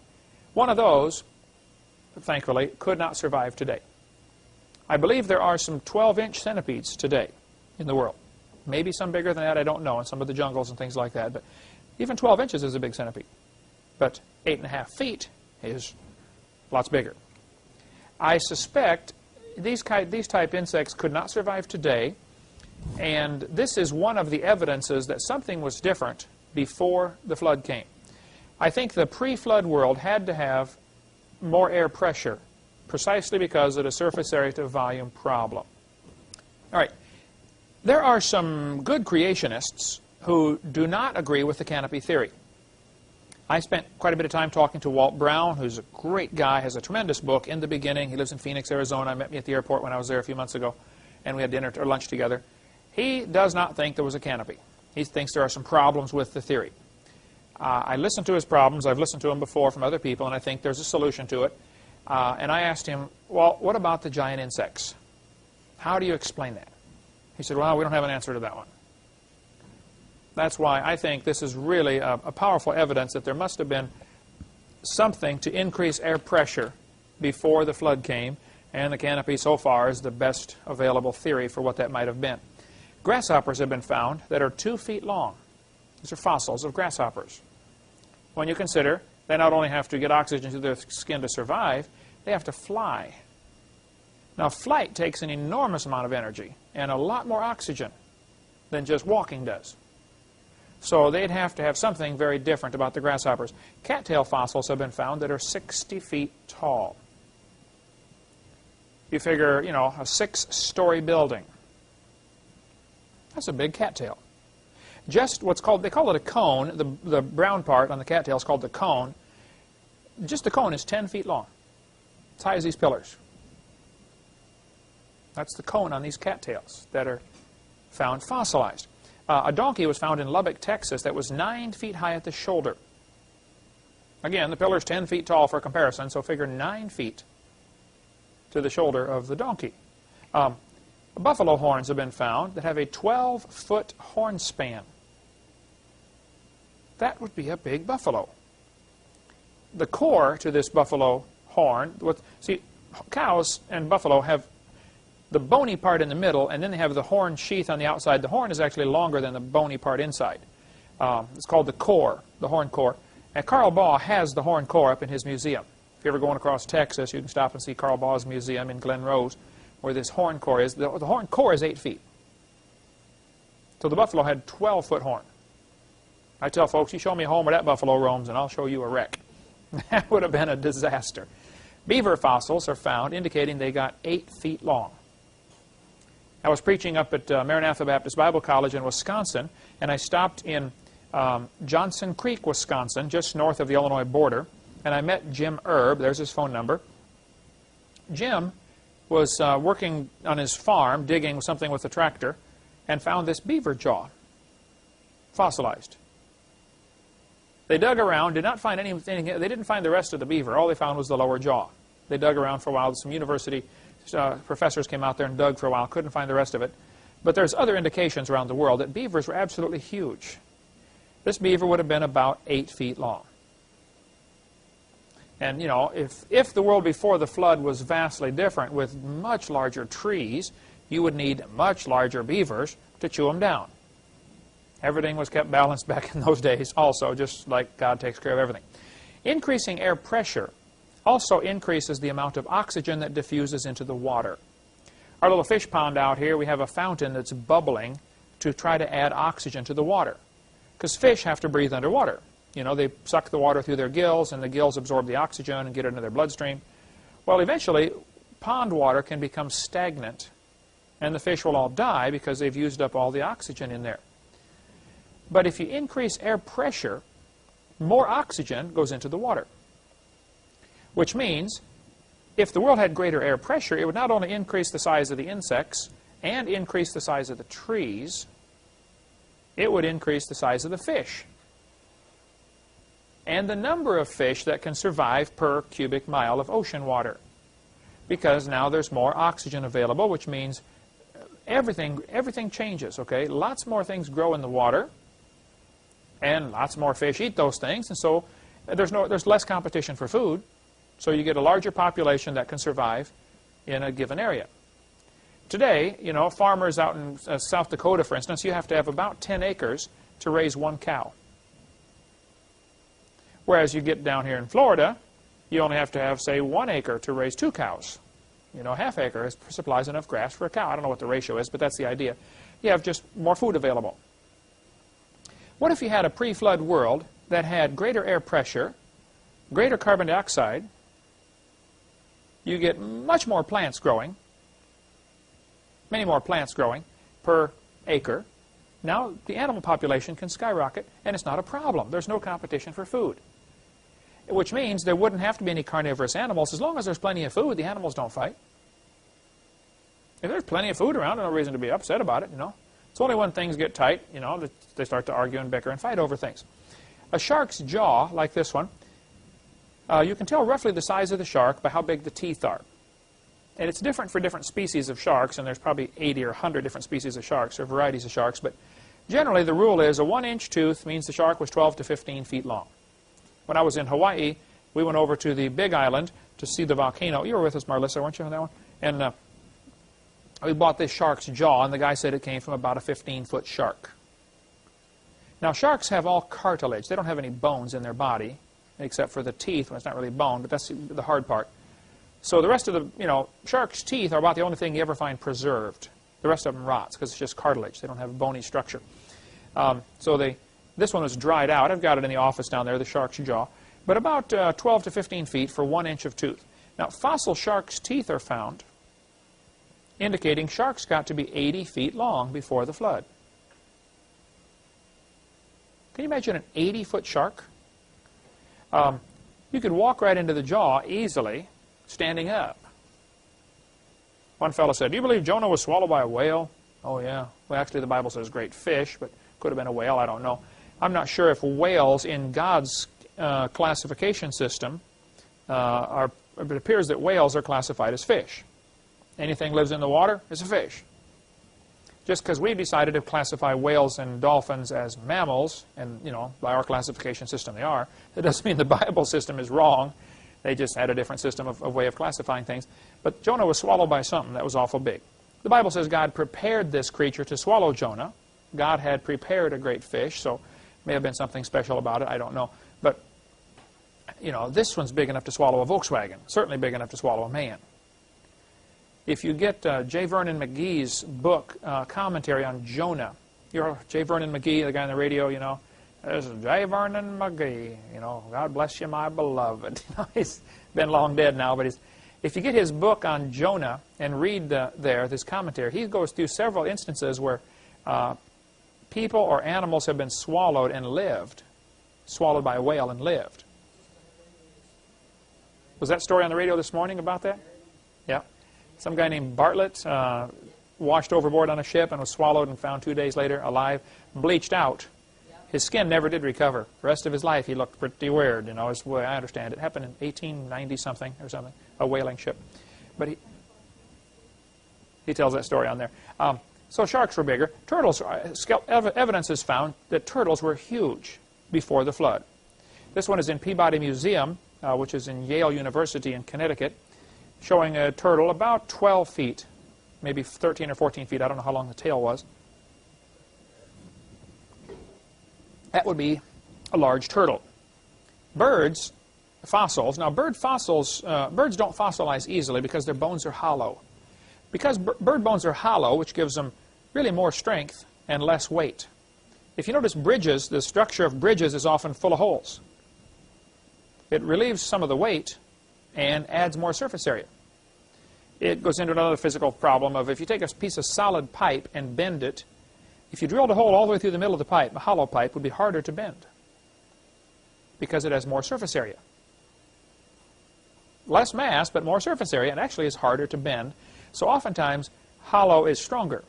one of those, thankfully, could not survive today. I believe there are some 12-inch centipedes today in the world. Maybe some bigger than that, I don't know, in some of the jungles and things like that. But even 12 inches is a big centipede. But 8.5 feet is lots bigger. I suspect these type insects could not survive today, and this is one of the evidences that something was different before the flood came. I think the pre-flood world had to have more air pressure precisely because of the surface area to volume problem. All right. There are some good creationists who do not agree with the canopy theory. I spent quite a bit of time talking to Walt Brown, who's a great guy, has a tremendous book, In the Beginning. He lives in Phoenix, Arizona. Met me at the airport when I was there a few months ago, and we had dinner or lunch together. He does not think there was a canopy. He thinks there are some problems with the theory. I listened to his problems. I've listened to them before from other people, and I think there's a solution to it. And I asked him, well, what about the giant insects? How do you explain that? He said, well, we don't have an answer to that one. That's why I think this is really a powerful evidence that there must have been something to increase air pressure before the flood came, and the canopy so far is the best available theory for what that might have been. Grasshoppers have been found that are 2 feet long. These are fossils of grasshoppers. When you consider they not only have to get oxygen to their skin to survive, they have to fly. Now, flight takes an enormous amount of energy and a lot more oxygen than just walking does. So they'd have to have something very different about the grasshoppers. Cattail fossils have been found that are 60 feet tall. You figure, a 6-story building. That's a big cattail. Just what's called, they call it a cone. The brown part on the cattail is called the cone. Just the cone is 10 feet long. As high as these pillars. That's the cone on these cattails that are found fossilized. A donkey was found in Lubbock, Texas that was 9 feet high at the shoulder. Again, the pillar's 10 feet tall for comparison, so figure 9 feet to the shoulder of the donkey. Buffalo horns have been found that have a 12-foot horn span. That would be a big buffalo. The core to this buffalo horn, see, cows and buffalo have the bony part in the middle, and then they have the horn sheath on the outside. The horn is actually longer than the bony part inside. It's called the core, the horn core. And Carl Baugh has the horn core up in his museum. If you're ever going across Texas, you can stop and see Carl Baugh's museum in Glen Rose, where this horn core is. The horn core is 8 feet. So the buffalo had 12-foot horn. I tell folks, you show me a home where that buffalo roams, and I'll show you a wreck. That would have been a disaster. Beaver fossils are found indicating they got 8 feet long. I was preaching up at Maranatha Baptist Bible College in Wisconsin, and I stopped in Johnson Creek, Wisconsin, just north of the Illinois border, and I met Jim Erb. There's his phone number. Jim was working on his farm, digging something with a tractor, and found this beaver jaw, fossilized. They dug around, did not find anything. They didn't find the rest of the beaver. All they found was the lower jaw. They dug around for a while. Some university professors came out there and dug for a while, couldn't find the rest of it. But there's other indications around the world that beavers were absolutely huge. This beaver would have been about 8 feet long. And, if the world before the flood was vastly different with much larger trees, you would need much larger beavers to chew them down. Everything was kept balanced back in those days also, just like God takes care of everything. Increasing air pressure also increases the amount of oxygen that diffuses into the water. Our little fish pond out here, we have a fountain that's bubbling to try to add oxygen to the water. Because fish have to breathe underwater. You know, they suck the water through their gills, and the gills absorb the oxygen and get it into their bloodstream. Well, eventually, pond water can become stagnant, and the fish will all die because they've used up all the oxygen in there. But if you increase air pressure, more oxygen goes into the water. Which means, if the world had greater air pressure, it would not only increase the size of the insects and increase the size of the trees, it would increase the size of the fish and the number of fish that can survive per cubic mile of ocean water. Because now there's more oxygen available, which means everything changes, okay? Lots more things grow in the water, and lots more fish eat those things, and so there's less competition for food, so you get a larger population that can survive in a given area. Today, you know, farmers out in South Dakota, for instance, you have to have about 10 acres to raise one cow. Whereas you get down here in Florida, you only have to have, say, 1 acre to raise 2 cows. You know, half acre supplies enough grass for a cow. I don't know what the ratio is, but that's the idea. You have just more food available. What if you had a pre-flood world that had greater air pressure, greater carbon dioxide, you get much more plants growing, many more plants growing per acre. Now the animal population can skyrocket, and it's not a problem. There's no competition for food. Which means there wouldn't have to be any carnivorous animals. As long as there's plenty of food, the animals don't fight. If there's plenty of food around, there's no reason to be upset about it, you know. It's only when things get tight, you know, that they start to argue and bicker and fight over things. A shark's jaw, like this one, you can tell roughly the size of the shark by how big the teeth are. And it's different for different species of sharks, and there's probably 80 or 100 different species of sharks, or varieties of sharks. But generally, the rule is a 1-inch tooth means the shark was 12 to 15 feet long. When I was in Hawaii, we went over to the Big Island to see the volcano. You were with us, Marlissa, weren't you, on that one? And we bought this shark's jaw, and the guy said it came from about a 15-foot shark. Now, sharks have all cartilage. They don't have any bones in their body, except for the teeth, when it's not really bone, but that's the hard part. So the rest of the, you know, shark's teeth are about the only thing you ever find preserved. The rest of them rots because it's just cartilage. They don't have a bony structure. This one was dried out. I've got it in the office down there, the shark's jaw. But about 12 to 15 feet for 1 inch of tooth. Now, fossil shark's teeth are found, indicating sharks got to be 80 feet long before the flood. Can you imagine an 80-foot shark? You could walk right into the jaw easily, standing up. One fellow said, "Do you believe Jonah was swallowed by a whale?" Oh, yeah. Well, actually, the Bible says great fish, but could have been a whale. I don't know. I'm not sure if whales in God's classification system it appears that whales are classified as fish. Anything lives in the water is a fish. Just because we've decided to classify whales and dolphins as mammals, and, you know, by our classification system they are, that doesn't mean the Bible system is wrong. They just had a different system of way of classifying things. But Jonah was swallowed by something that was awful big. The Bible says God prepared this creature to swallow Jonah. God had prepared a great fish, so may have been something special about it. I don't know. But, you know, this one's big enough to swallow a Volkswagen. Certainly big enough to swallow a man. If you get J. Vernon McGee's book, commentary on Jonah, you're J. Vernon McGee, the guy on the radio, you know, this is J. Vernon McGee, you know, God bless you, my beloved. You know, he's been long dead now, but if you get his book on Jonah and read this commentary, he goes through several instances where people or animals have been swallowed and lived, swallowed by a whale and lived. Was that story on the radio this morning about that? Yeah. Some guy named Bartlett washed overboard on a ship and was swallowed and found 2 days later alive, bleached out. His skin never did recover. The rest of his life he looked pretty weird, you know, is the way I understand it. It happened in 1890-something or something, a whaling ship. But he tells that story on there. So sharks were bigger. Turtles, evidence is found that turtles were huge before the flood. This one is in Peabody Museum, which is in Yale University in Connecticut, showing a turtle about 12 feet, maybe 13 or 14 feet. I don't know how long the tail was. That would be a large turtle. Birds fossils. Now, birds don't fossilize easily because their bones are hollow. Because bird bones are hollow, which gives them really more strength and less weight. If you notice bridges, the structure of bridges is often full of holes. It relieves some of the weight and adds more surface area. It goes into another physical problem of if you take a piece of solid pipe and bend it, if you drilled a hole all the way through the middle of the pipe, a hollow pipe would be harder to bend because it has more surface area. Less mass, but more surface area, and actually is harder to bend. So oftentimes, hollow is stronger.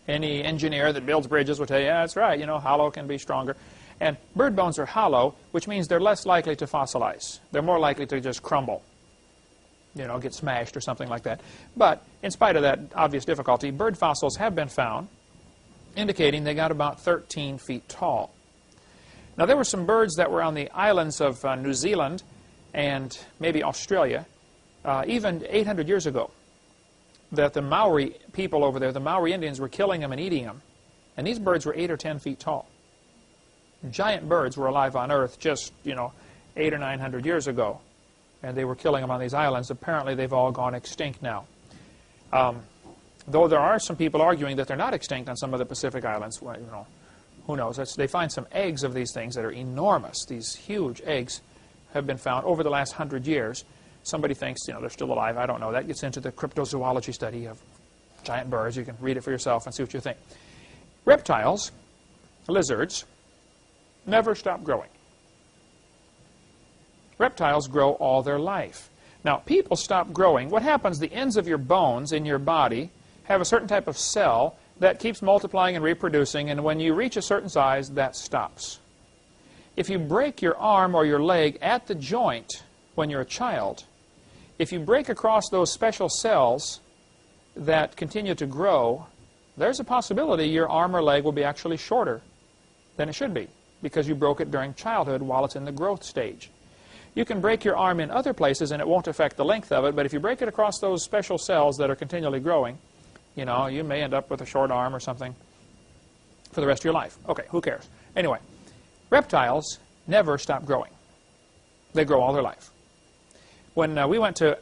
Any engineer that builds bridges will tell you, yeah, that's right, you know, hollow can be stronger. And bird bones are hollow, which means they're less likely to fossilize. They're more likely to just crumble, you know, get smashed or something like that. But in spite of that obvious difficulty, bird fossils have been found, indicating they got about 13 feet tall. Now, there were some birds that were on the islands of New Zealand and maybe Australia, even 800 years ago, that the Maori people over there, the Maori Indians, were killing them and eating them. And these birds were 8 or 10 feet tall. Giant birds were alive on Earth just, you know, 800 or 900 years ago. And they were killing them on these islands. Apparently, they've all gone extinct now. Though there are some people arguing that they're not extinct on some of the Pacific islands. Well, you know, who knows? They find some eggs of these things that are enormous. These huge eggs have been found over the last 100 years. Somebody thinks, you know, they're still alive. I don't know. That gets into the cryptozoology study of giant birds. You can read it for yourself and see what you think. Reptiles, lizards, never stop growing. Reptiles grow all their life. Now, people stop growing. What happens, the ends of your bones in your body have a certain type of cell that keeps multiplying and reproducing, and when you reach a certain size, that stops. If you break your arm or your leg at the joint when you're a child, if you break across those special cells that continue to grow, there's a possibility your arm or leg will be actually shorter than it should be because you broke it during childhood while it's in the growth stage. You can break your arm in other places and it won't affect the length of it, but if you break it across those special cells that are continually growing, you know, you may end up with a short arm or something for the rest of your life. Okay, who cares? Anyway, reptiles never stop growing. They grow all their life. When we went to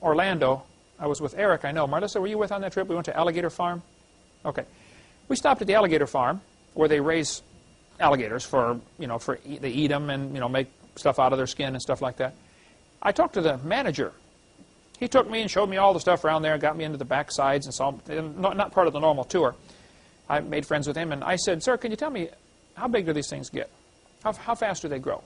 Orlando, I was with Eric, I know. Marlissa, were you with on that trip? We went to Alligator Farm? Okay. We stopped at the alligator farm where they raise alligators for, you know, they eat them and, you know, make stuff out of their skin and stuff like that. I talked to the manager. He took me and showed me all the stuff around there and got me into the back sides and saw, not part of the normal tour. I made friends with him and I said, sir, can you tell me how big do these things get? How fast do they grow?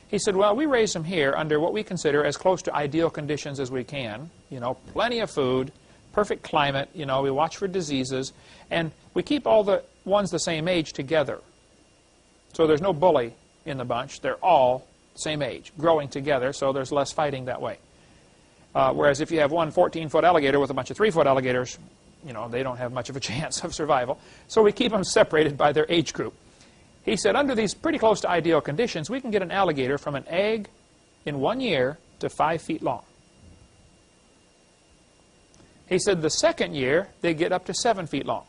He said, well, we raise them here under what we consider as close to ideal conditions as we can. You know, plenty of food, perfect climate, you know, we watch for diseases, and we keep all the ones the same age together. So there's no bully in the bunch. They're all the same age, growing together, so there's less fighting that way. Whereas if you have one 14-foot alligator with a bunch of 3-foot alligators, you know, they don't have much of a chance of survival. So we keep them separated by their age group. He said, under these pretty close to ideal conditions, we can get an alligator from an egg in 1 year to 5 feet long. He said the second year, they get up to 7 feet long.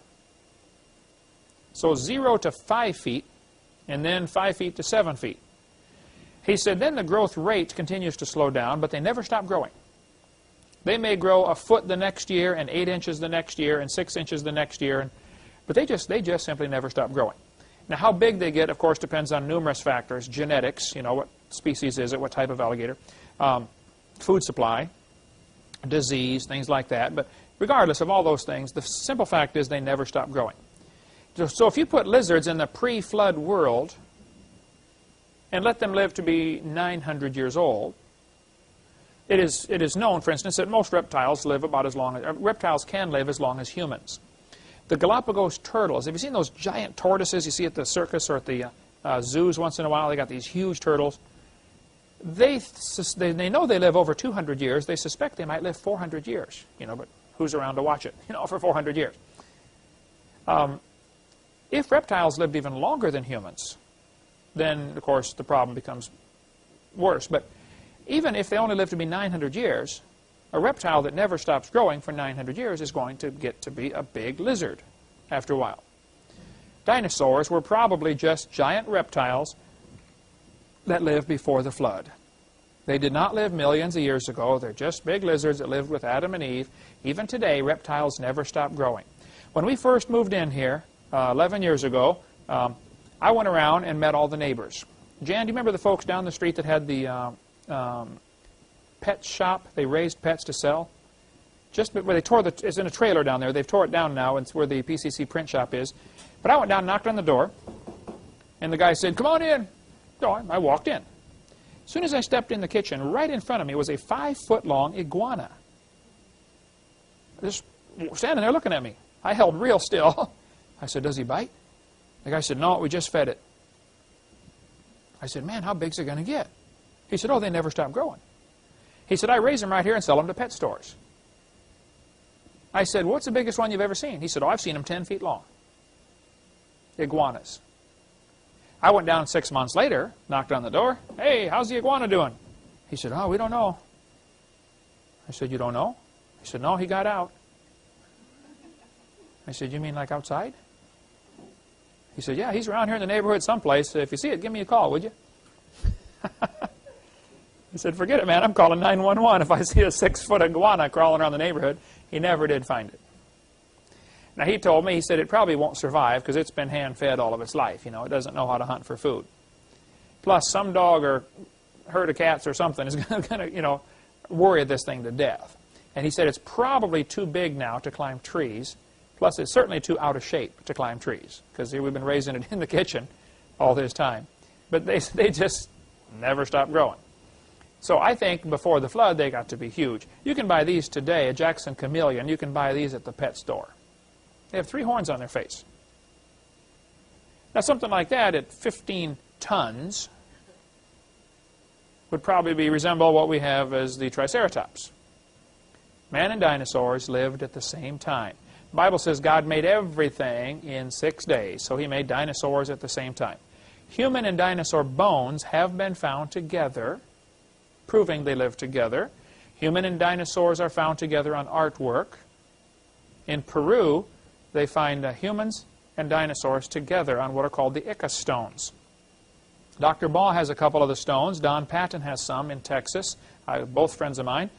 So 0 to 5 feet, and then 5 feet to 7 feet. He said then the growth rate continues to slow down, but they never stop growing. They may grow a foot the next year, and 8 inches the next year, and 6 inches the next year, but they just simply never stop growing. Now, how big they get, of course, depends on numerous factors. Genetics, you know, what species is it, what type of alligator, food supply, disease, things like that. But regardless of all those things, the simple fact is they never stop growing. So if you put lizards in the pre-flood world and let them live to be 900 years old, it is known, for instance, that most reptiles live about as long as, reptiles can live as long as humans. The Galapagos turtles, have you seen those giant tortoises you see at the circus or at the zoos once in a while? They got these huge turtles. They know they live over 200 years. They suspect they might live 400 years, you know, but who's around to watch it, you know, for 400 years? If reptiles lived even longer than humans, then, of course, the problem becomes worse. But even if they only live to be 900 years, a reptile that never stops growing for 900 years is going to get to be a big lizard after a while. Dinosaurs were probably just giant reptiles that lived before the flood. They did not live millions of years ago. They're just big lizards that lived with Adam and Eve. Even today, reptiles never stop growing. When we first moved in here 11 years ago, I went around and met all the neighbors. Jan, do you remember the folks down the street that had the pet shop? They raised pets to sell. Just where they tore it's in a trailer down there. They've tore it down now. It's where the PCC print shop is. But I went down and knocked on the door, and the guy said, "Come on in." So I walked in. As soon as I stepped in the kitchen, right in front of me was a 5-foot-long iguana. Just standing there looking at me. I held real still. I said, "Does he bite?" The guy said, "No, we just fed it." I said, "Man, how big's it going to get?" He said, "Oh, they never stop growing." He said, "I raise them right here and sell them to pet stores." I said, "What's the biggest one you've ever seen?" He said, "Oh, I've seen them 10 feet long. Iguanas." I went down 6 months later, knocked on the door. "Hey, how's the iguana doing?" He said, "Oh, we don't know." I said, "You don't know?" He said, "No, he got out." I said, "You mean like outside?" He said, "Yeah, he's around here in the neighborhood someplace. If you see it, give me a call, would you?" He said, "Forget it, man. I'm calling 911 if I see a 6-foot iguana crawling around the neighborhood." He never did find it. Now, he told me, he said, it probably won't survive because it's been hand-fed all of its life. You know, it doesn't know how to hunt for food. Plus, some dog or herd of cats or something is going to, you know, worry this thing to death. And he said it's probably too big now to climb trees. Plus, it's certainly too out of shape to climb trees because we've been raising it in the kitchen all this time. But they just never stop growing. So I think before the flood, they got to be huge. You can buy these today, a Jackson chameleon. You can buy these at the pet store. They have 3 horns on their face. Now, something like that at 15 tons would probably resemble what we have as the Triceratops. Man and dinosaurs lived at the same time. The Bible says God made everything in 6 days, so he made dinosaurs at the same time. Human and dinosaur bones have been found together, proving they lived together. Human and dinosaurs are found together on artwork. In Peru, they find humans and dinosaurs together on what are called the Ica stones. Dr. Baugh has a couple of the stones. Don Patton has some in Texas, both friends of mine.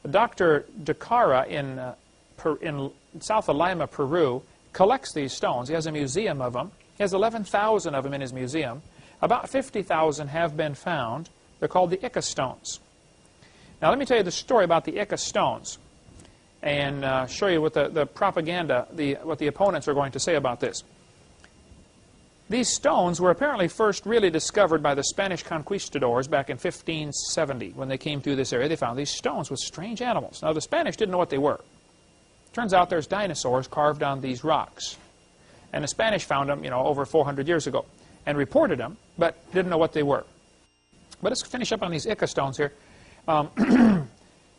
Dr. DeCara in south of Lima, Peru, collects these stones. He has a museum of them. He has 11,000 of them in his museum. About 50,000 have been found. They're called the Ica stones. Now, let me tell you the story about the Ica stones and show you what the propaganda, what the opponents are going to say about this. These stones were apparently first really discovered by the Spanish conquistadors back in 1570. When they came through this area, they found these stones with strange animals. Now, the Spanish didn't know what they were. Turns out there's dinosaurs carved on these rocks. And the Spanish found them, you know, over 400 years ago and reported them, but didn't know what they were. But let's finish up on these Ica stones here. When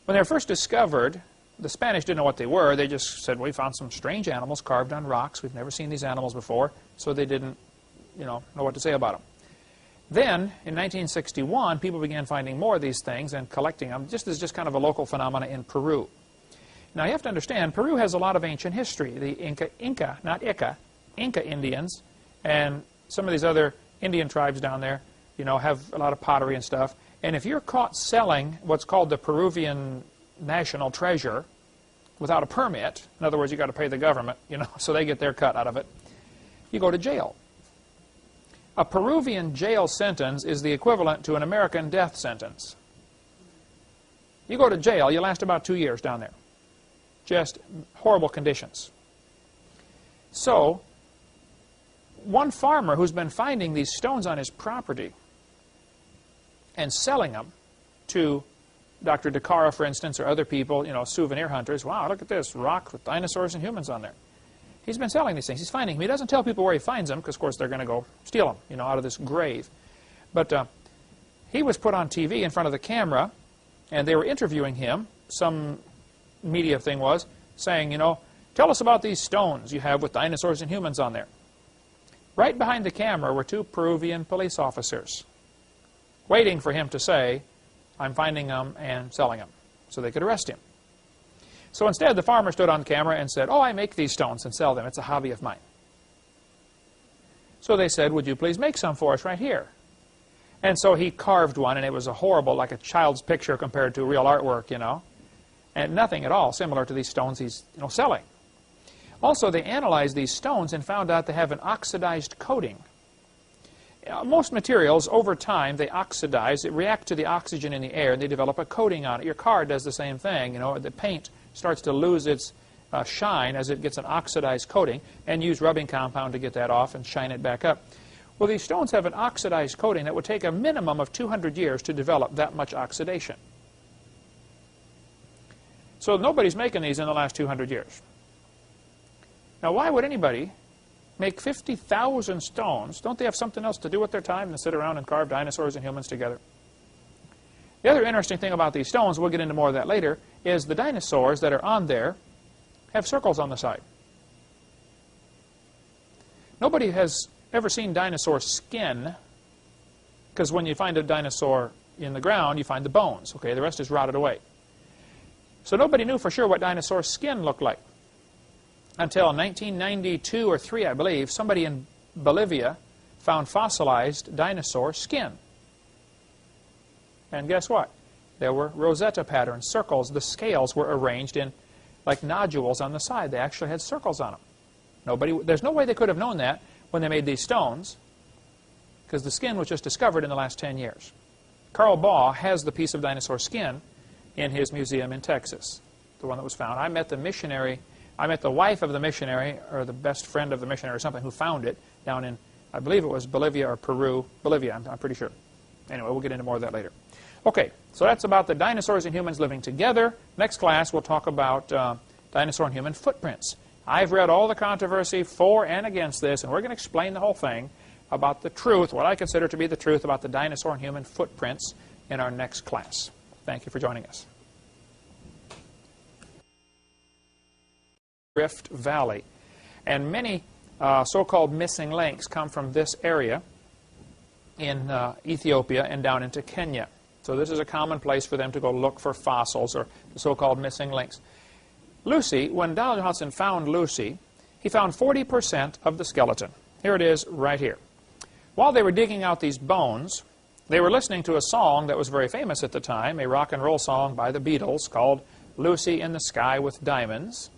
they were first discovered, the Spanish didn't know what they were. They just said, "We found some strange animals carved on rocks. We've never seen these animals before." So they didn't, you know what to say about them. Then, in 1961, people began finding more of these things and collecting them, just as kind of a local phenomena in Peru. Now, you have to understand, Peru has a lot of ancient history. The Inca, not Ica, Inca Indians, and some of these other Indian tribes down there, you know, have a lot of pottery and stuff. And if you're caught selling what's called the Peruvian national treasure without a permit, in other words, you've got to pay the government, you know, so they get their cut out of it, you go to jail. A Peruvian jail sentence is the equivalent to an American death sentence. You go to jail, you last about 2 years down there. Just horrible conditions. So, one farmer who's been finding these stones on his property and selling them to Dr. DeCara, for instance, or other people, you know, souvenir hunters. Wow, look at this rock with dinosaurs and humans on there. He's been selling these things. He's finding them. He doesn't tell people where he finds them because, of course, they're going to go steal them, you know, out of this grave. But he was put on TV in front of the camera, and they were interviewing him. Some media thing was saying, you know, tell us about these stones you have with dinosaurs and humans on there. Right behind the camera were 2 Peruvian police officers waiting for him to say, "I'm finding them and selling them," so they could arrest him. So instead, the farmer stood on camera and said, "Oh, I make these stones and sell them. It's a hobby of mine." So they said, "Would you please make some for us right here?" And so he carved one, and it was a horrible, like a child's picture compared to real artwork, you know. And nothing at all similar to these stones he's selling. Also, they analyzed these stones and found out they have an oxidized coating. Most materials, over time, they oxidize. It reacts to the oxygen in the air, and they develop a coating on it. Your car does the same thing. You know, the paint starts to lose its shine as it gets an oxidized coating, and use rubbing compound to get that off and shine it back up. Well, these stones have an oxidized coating that would take a minimum of 200 years to develop that much oxidation. So nobody's making these in the last 200 years. Now, why would anybody make 50,000 stones? Don't they have something else to do with their time than sit around and carve dinosaurs and humans together? The other interesting thing about these stones, we'll get into more of that later, is the dinosaurs that are on there have circles on the side. Nobody has ever seen dinosaur skin, because when you find a dinosaur in the ground, you find the bones. Okay, the rest is rotted away. So nobody knew for sure what dinosaur skin looked like. Until 1992 or 3, I believe, somebody in Bolivia found fossilized dinosaur skin. And guess what? There were Rosetta patterns, circles. The scales were arranged in like nodules on the side. They actually had circles on them. There's no way they could have known that when they made these stones, because the skin was just discovered in the last 10 years. Carl Baugh has the piece of dinosaur skin in his museum in Texas, the one that was found. I met the missionary. I met the wife of the missionary, or the best friend of the missionary or something, who found it down in, I believe it was Bolivia or Peru. Bolivia, I'm pretty sure. Anyway, we'll get into more of that later. Okay, so that's about the dinosaurs and humans living together. Next class, we'll talk about dinosaur and human footprints. I've read all the controversy for and against this, and we're going to explain the whole thing about the truth, what I consider to be the truth about the dinosaur and human footprints in our next class. Thank you for joining us. Rift Valley. And many so-called missing links come from this area in Ethiopia and down into Kenya. So this is a common place for them to go look for fossils, or the so-called missing links. Lucy, when Donald Johanson found Lucy, he found 40% of the skeleton. Here it is right here. While they were digging out these bones, they were listening to a song that was very famous at the time, a rock and roll song by the Beatles called Lucy in the Sky with Diamonds,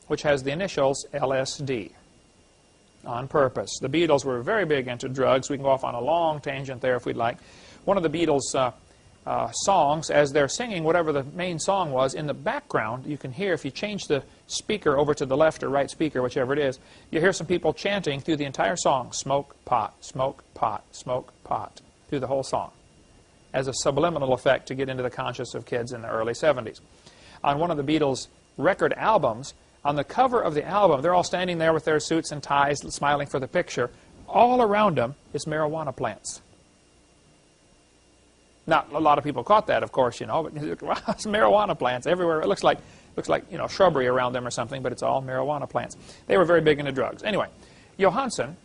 which has the initials LSD, on purpose. The Beatles were very big into drugs. We can go off on a long tangent there if we'd like. One of the Beatles' songs, as they're singing whatever the main song was, in the background, you can hear, if you change the speaker over to the left or right speaker, whichever it is, you hear some people chanting through the entire song, smoke pot, smoke pot, smoke pot, through the whole song, as a subliminal effect to get into the conscience of kids in the early 70s. On one of the Beatles' record albums, on the cover of the album, they're all standing there with their suits and ties, smiling for the picture. All around them is marijuana plants. Not a lot of people caught that, of course, you know, but wow, it's marijuana plants everywhere. It looks like shrubbery around them or something, but it's all marijuana plants. They were very big into drugs. Anyway, Johansen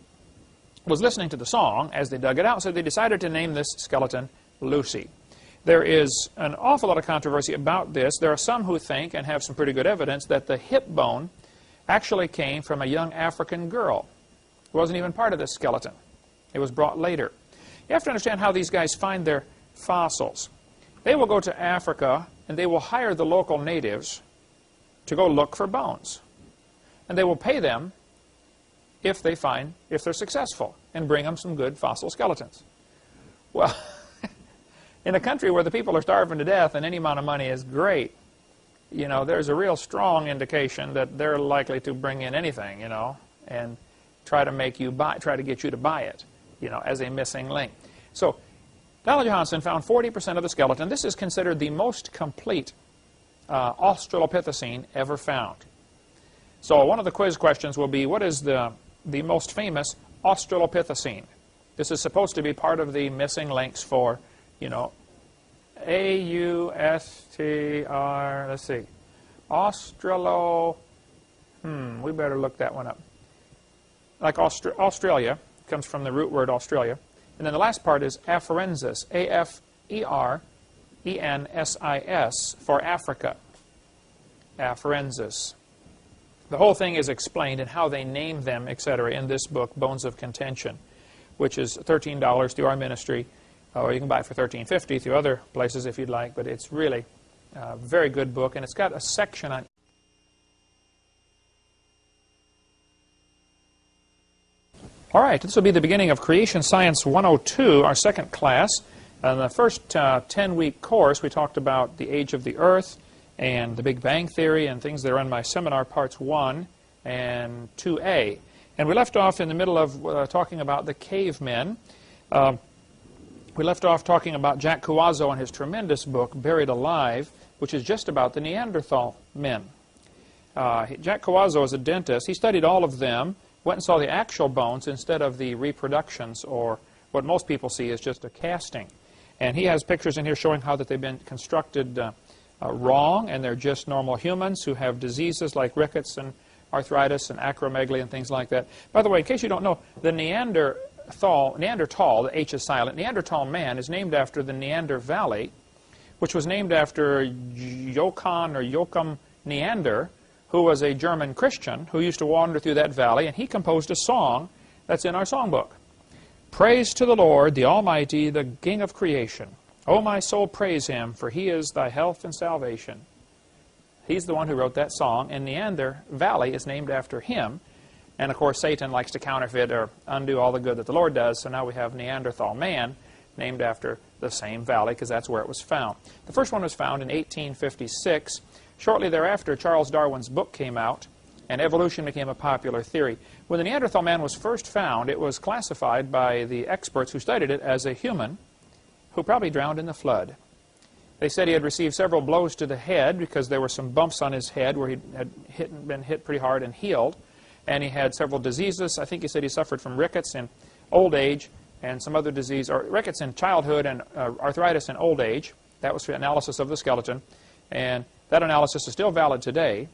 was listening to the song as they dug it out, so they decided to name this skeleton Lucy. There is an awful lot of controversy about this. There are some who think, and have some pretty good evidence, that the hip bone actually came from a young African girl. It wasn't even part of this skeleton. It was brought later. You have to understand how these guys find their fossils. They will go to Africa, and they will hire the local natives to go look for bones. And they will pay them if they're successful, and bring them some good fossil skeletons. Well, in a country where the people are starving to death and any amount of money is great, you know, there's a real strong indication that they're likely to bring in anything, you know, and try to get you to buy it, you know, as a missing link. So Donald Johanson found 40% of the skeleton. This is considered the most complete Australopithecine ever found. So one of the quiz questions will be, what is the most famous Australopithecine? This is supposed to be part of the missing links for, you know, A-U-S-T-R, let's see, we better look that one up. Like Australia, comes from the root word Australia. And then the last part is Afarensis, A-F-E-R-E-N-S-I-S, for Africa. Afarensis. The whole thing is explained in how they name them, etc., in this book, Bones of Contention, which is $13 through our ministry. or you can buy it for $13.50 through other places if you'd like, but it's really a very good book, and it's got a section on. All right, this will be the beginning of Creation Science 102, our second class. In the first 10-week course, we talked about the age of the Earth and the Big Bang Theory and things that are in my seminar parts 1 and 2A. And we left off in the middle of talking about the cavemen. We left off talking about Jack Cuozzo and his tremendous book, Buried Alive, which is just about the Neanderthal men. Jack Cuozzo is a dentist. He studied all of them, went and saw the actual bones instead of the reproductions, or what most people see is just a casting. And he has pictures in here showing how that they've been constructed wrong, and they're just normal humans who have diseases like rickets and arthritis and acromegaly and things like that. By the way, in case you don't know, the Neanderthal, the H is silent, Neanderthal man is named after the Neander Valley, which was named after Joachim Neander, who was a German Christian who used to wander through that valley, and he composed a song that's in our songbook. Praise to the Lord, the Almighty, the King of creation. O my soul, praise Him, for He is thy health and salvation. He's the one who wrote that song, and Neander Valley is named after him. And of course, Satan likes to counterfeit or undo all the good that the Lord does, so now we have Neanderthal man named after the same valley, because that's where it was found. The first one was found in 1856. Shortly thereafter, Charles Darwin's book came out, and evolution became a popular theory. When the Neanderthal man was first found, it was classified by the experts who studied it as a human who probably drowned in the flood. They said he had received several blows to the head because there were some bumps on his head where he had been hit pretty hard and healed. And he had several diseases. I think he said he suffered from rickets in old age and some other disease, or rickets in childhood and arthritis in old age. That was the analysis of the skeleton. And that analysis is still valid today.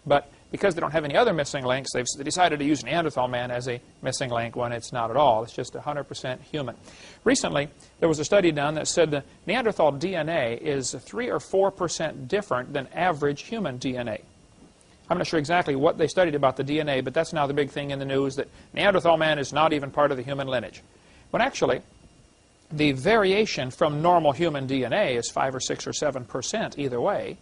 But because they don't have any other missing links, they've decided to use Neanderthal man as a missing link when it's not at all. It's just 100% human. Recently, there was a study done that said the Neanderthal DNA is 3 or 4% different than average human DNA. I'm not sure exactly what they studied about the DNA, but that's now the big thing in the news, that Neanderthal man is not even part of the human lineage. When actually, the variation from normal human DNA is 5 or 6 or 7% either way.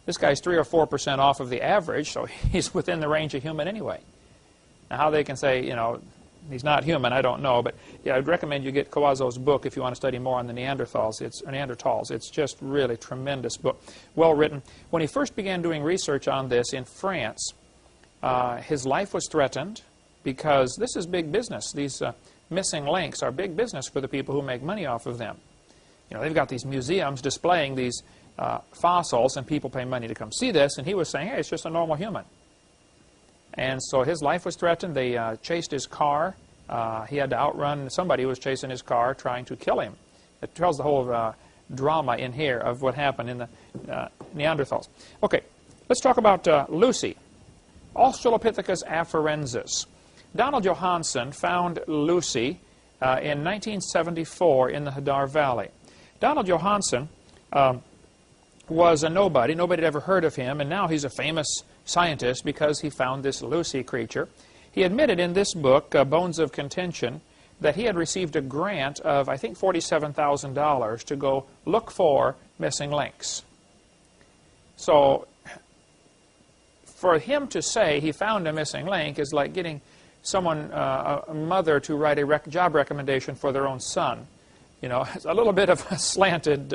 This guy's 3 or 4% off of the average, so he's within the range of human anyway. Now, how they can say, you know, he's not human, I don't know. But yeah, I'd recommend you get Cuozzo's book if you want to study more on the Neanderthals. It's just really tremendous book, well written. When he first began doing research on this in France, his life was threatened because this is big business. These missing links are big business for the people who make money off of them. You know, they've got these museums displaying these fossils, and people pay money to come see this, and he was saying, hey, it's just a normal human. And so his life was threatened. They chased his car. He had to outrun somebody who was chasing his car, trying to kill him. It tells the whole drama in here of what happened in the Neanderthals. Okay, let's talk about Lucy, Australopithecus afarensis. Donald Johanson found Lucy in 1974 in the Hadar Valley. Donald Johanson was a nobody. Nobody had ever heard of him, and now he's a famous scientist because he found this Lucy creature. He admitted in this book, Bones of Contention, that he had received a grant of, I think, $47,000 to go look for missing links. So for him to say he found a missing link is like getting someone, a mother, to write a job recommendation for their own son. You know, it's a little bit of a slanted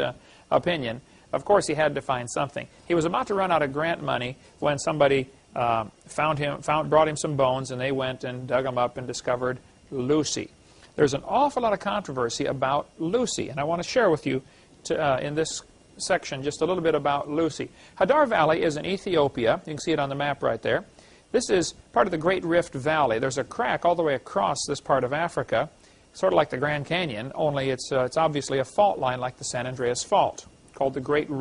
opinion. Of course, he had to find something. He was about to run out of grant money when somebody brought him some bones, and they went and dug them up and discovered Lucy. There's an awful lot of controversy about Lucy, and I want to share with you in this section just a little bit about Lucy. Hadar Valley is in Ethiopia. You can see it on the map right there. This is part of the Great Rift Valley. There's a crack all the way across this part of Africa, sort of like the Grand Canyon, only it's obviously a fault line like the San Andreas Fault, called the Great Rift.